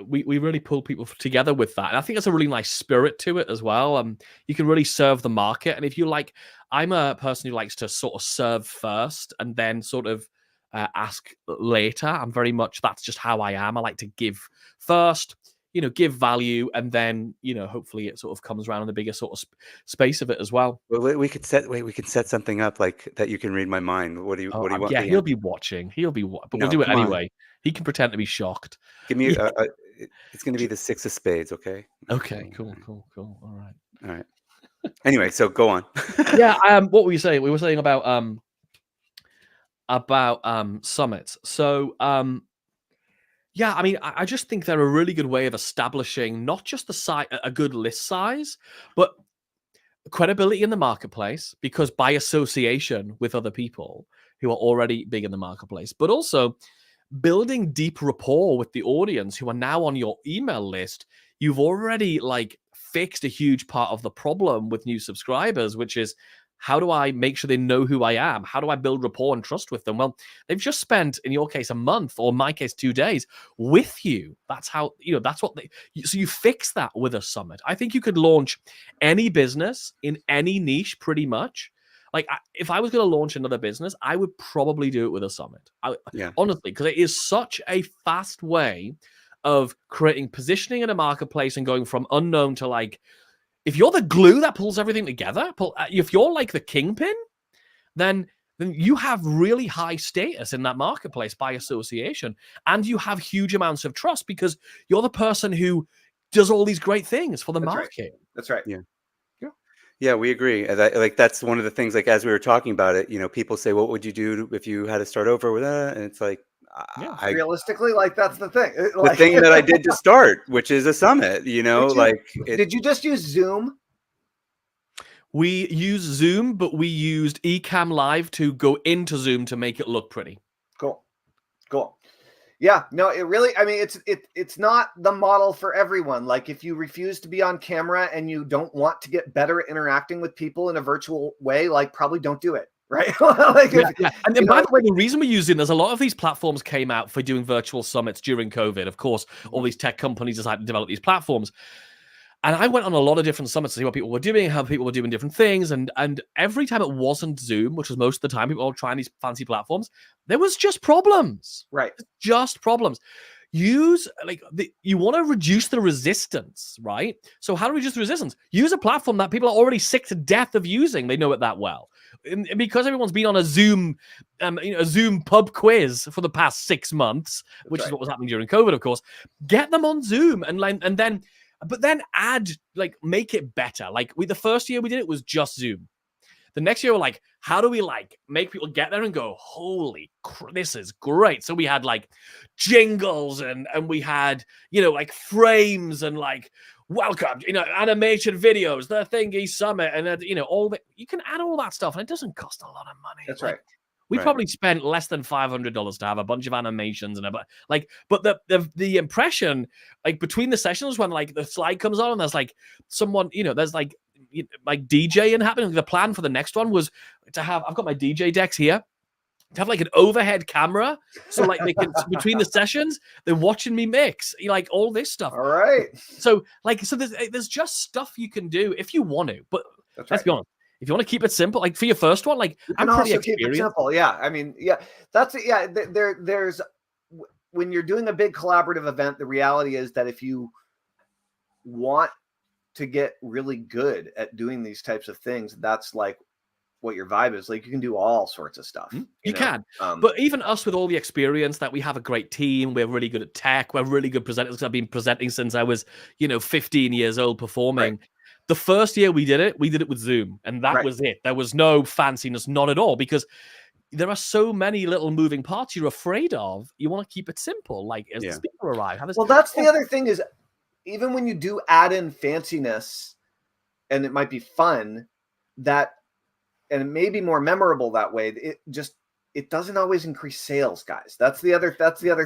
we really pulled people together with that. And I think there's a really nice spirit to it as well. You can really serve the market. And if you like, I'm a person who likes to sort of serve first and then sort of ask later. I'm very much, that's just how I am. I like to give first, give value. And then, hopefully it sort of comes around in the bigger sort of space of it as well. well, we could set something up like that. You can read my mind. What do you want? Yeah, me he'll in? be watching. But No, we'll do it come on. anyway. He can pretend to be shocked. Give me Yeah. it's going to be the 6 of spades. Okay. Okay, cool. All right. All right. Anyway, so go on. Yeah. What were you saying? We were saying about summits. So yeah, I mean, I just think they're a really good way of establishing not just a good list size, but credibility in the marketplace, because by association with other people who are already big in the marketplace, but also building deep rapport with the audience who are now on your email list. You've already fixed a huge part of the problem with new subscribers, which is, how do I make sure they know who I am? How do I build rapport and trust with them? Well, they've just spent, in your case, a month, or in my case, 2 days with you. That's how, that's what so you fix that with a summit. I think you could launch any business in any niche pretty much. If I was going to launch another business, I would probably do it with a summit. Honestly, because it is such a fast way of creating positioning in a marketplace and going from unknown to if you're the glue that pulls everything together, if you're like the kingpin, then you have really high status in that marketplace by association. And you have huge amounts of trust because you're the person who does all these great things for the market. Right. That's right. Yeah, we agree. That's one of the things, as we were talking about it, people say, what would you do if you had to start over with that? And it's like, realistically, that's the thing. The thing that I did to start, which is a summit, Did you just use Zoom? We use Zoom, but we used Ecamm Live to go into Zoom to make it look pretty. Cool. Yeah, no, it really, I mean, it's not the model for everyone. If you refuse to be on camera and you don't want to get better at interacting with people in a virtual way, probably don't do it. Right. Yeah. And then, by the way, the reason we're using, there's a lot of these platforms came out for doing virtual summits during COVID. Of course, all these tech companies decided to develop these platforms. And I went on a lot of different summits to see what people were doing, how people were doing different things. And every time it wasn't Zoom, which was most of the time, people were trying these fancy platforms, there was just problems. Right. Just problems. You want to reduce the resistance, right? So how do we reduce the resistance? Use a platform that people are already sick to death of using. They know it that well. And because everyone's been on a Zoom pub quiz for the past 6 months, which is what was happening during COVID, of course. Get them on Zoom and then add, make it better. The first year we did it was just Zoom. The next year, we're how do we make people get there and go, holy this is great. So we had jingles and we had, frames and welcome, animation videos, the Thingy Summit, and all that. You can add all that stuff and it doesn't cost a lot of money. That's right. We probably spent less than $500 to have a bunch of animations and but the impression between the sessions when the slide comes on and there's someone, there's DJing happening. The plan for the next one was to have, I've got my DJ decks here, to have an overhead camera, so they can between the sessions they're watching me mix, all this stuff. All right. So there's just stuff you can do if you want to, but let's be honest. If you want to keep it simple, for your first one, I'm pretty experienced. Keep it simple. Yeah, I mean, yeah, that's it. Yeah, there's when you're doing a big collaborative event, the reality is that if you want to get really good at doing these types of things, that's what your vibe is. You can do all sorts of stuff. You can. But even us with all the experience that we have a great team, we're really good at tech, we're really good presenters. I've been presenting since I was, 15 years old performing. Right. The first year we did it with Zoom, and that was it. There was no fanciness, not at all, because there are so many little moving parts you're afraid of. You want to keep it simple, like as the speaker arrive. Well, that's the other thing is, even when you do add in fanciness, and it might be fun, and it may be more memorable that way. It doesn't always increase sales, guys. That's the other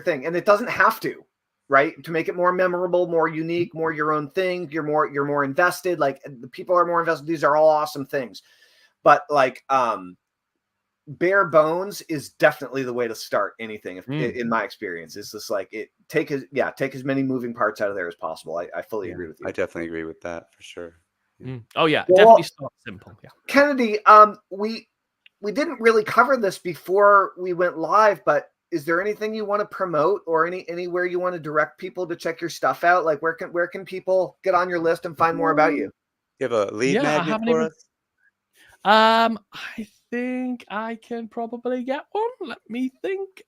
thing, and it doesn't have to, right? To make it more memorable, more unique, more your own thing. You're more invested. Like, the people are more invested. These are all awesome things, but like bare bones is definitely the way to start anything. In my experience, it's just like take as many moving parts out of there as possible. I fully agree with you. I definitely agree with that for sure. Oh yeah, definitely start simple. Yeah, Kennedy, we didn't really cover this before we went live, but is there anything you want to promote, or anywhere you want to direct people to check your stuff out? Like, where can people get on your list and find more about you? You have a lead magnet for us? I think I can probably get one. Let me think.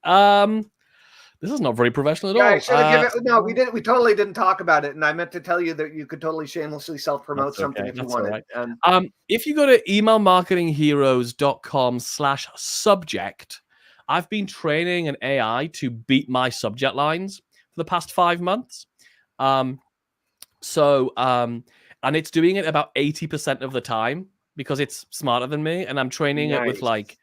This is not very professional at all. I should have given it. No, we didn't. We totally didn't talk about it, and I meant to tell you that you could totally shamelessly self-promote something if you wanted. Right. If you go to emailmarketingheroes.com/subject, I've been training an AI to beat my subject lines for the past 5 months. And it's doing it about 80% of the time because it's smarter than me, and I'm training it with like.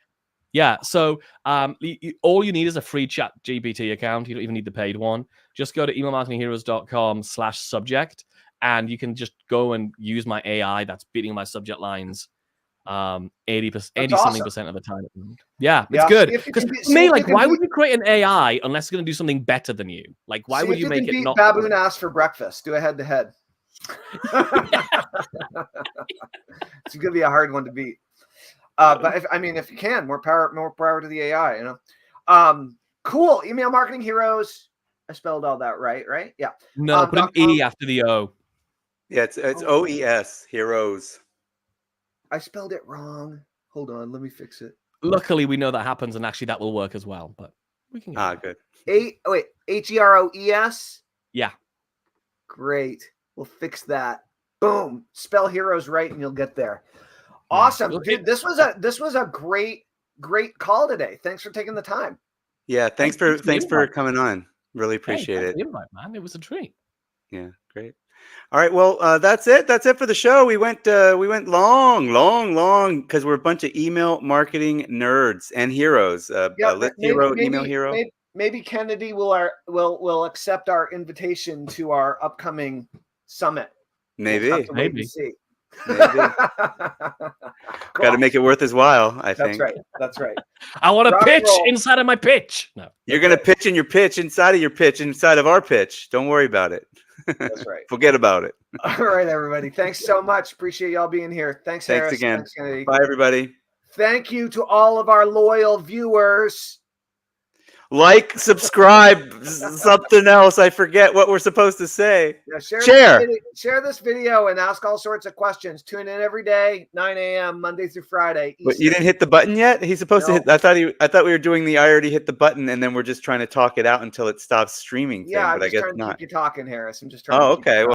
Yeah, so all you need is a free Chat GPT account. You don't even need the paid one. Just go to emailmarketingheroes.com/subject, and you can just go and use my AI that's beating my subject lines 80% of the time. Yeah, it's good. Because for me, like, why would you create an AI unless it's going to do something better than you? Like, why would you make it not? Baboon ass for breakfast. Do a head-to-head. It's going to be a hard one to beat. But if you can, more power to the AI, you know. Cool. Email Marketing Heroes. I spelled all that right? Yeah. No, put an E after the O. Yeah, it's OES, Heroes. I spelled it wrong. Hold on, let me fix it. Luckily, we know that happens, and actually that will work as well. But we can. Good. HEROES. Yeah. Great. We'll fix that. Boom. Spell heroes right, and you'll get there. Awesome, dude. This was a great call today. Thanks for taking the time. Yeah, thanks for coming on. Really appreciate it. Invite, man. It was a treat. Yeah, great. All right, well, that's it. That's it for the show. We went long because we're a bunch of email marketing nerds and heroes. Email hero. Maybe Kennedy will accept our invitation to our upcoming summit. Maybe. Cool. Got to make it worth his while, I think. That's right. I want to pitch inside of my pitch. No. You're going to pitch in your pitch inside of your pitch inside of our pitch. Don't worry about it. That's right. Forget about it. All right, everybody. Thanks so much. Appreciate y'all being here. Thanks Harris. Again. Thanks, Kennedy. Bye, everybody. Thank you to all of our loyal viewers. Like, subscribe, something else. I forget what we're supposed to say. Yeah, share this video and ask all sorts of questions. Tune in every day, 9 a.m. Monday through Friday. But you didn't hit the button yet? He's supposed to hit. I thought we were doing the I already hit the button, and then we're just trying to talk it out until it stops streaming. Yeah, but I guess trying to not. keep you talking, Harris. I'm just trying. Oh, okay.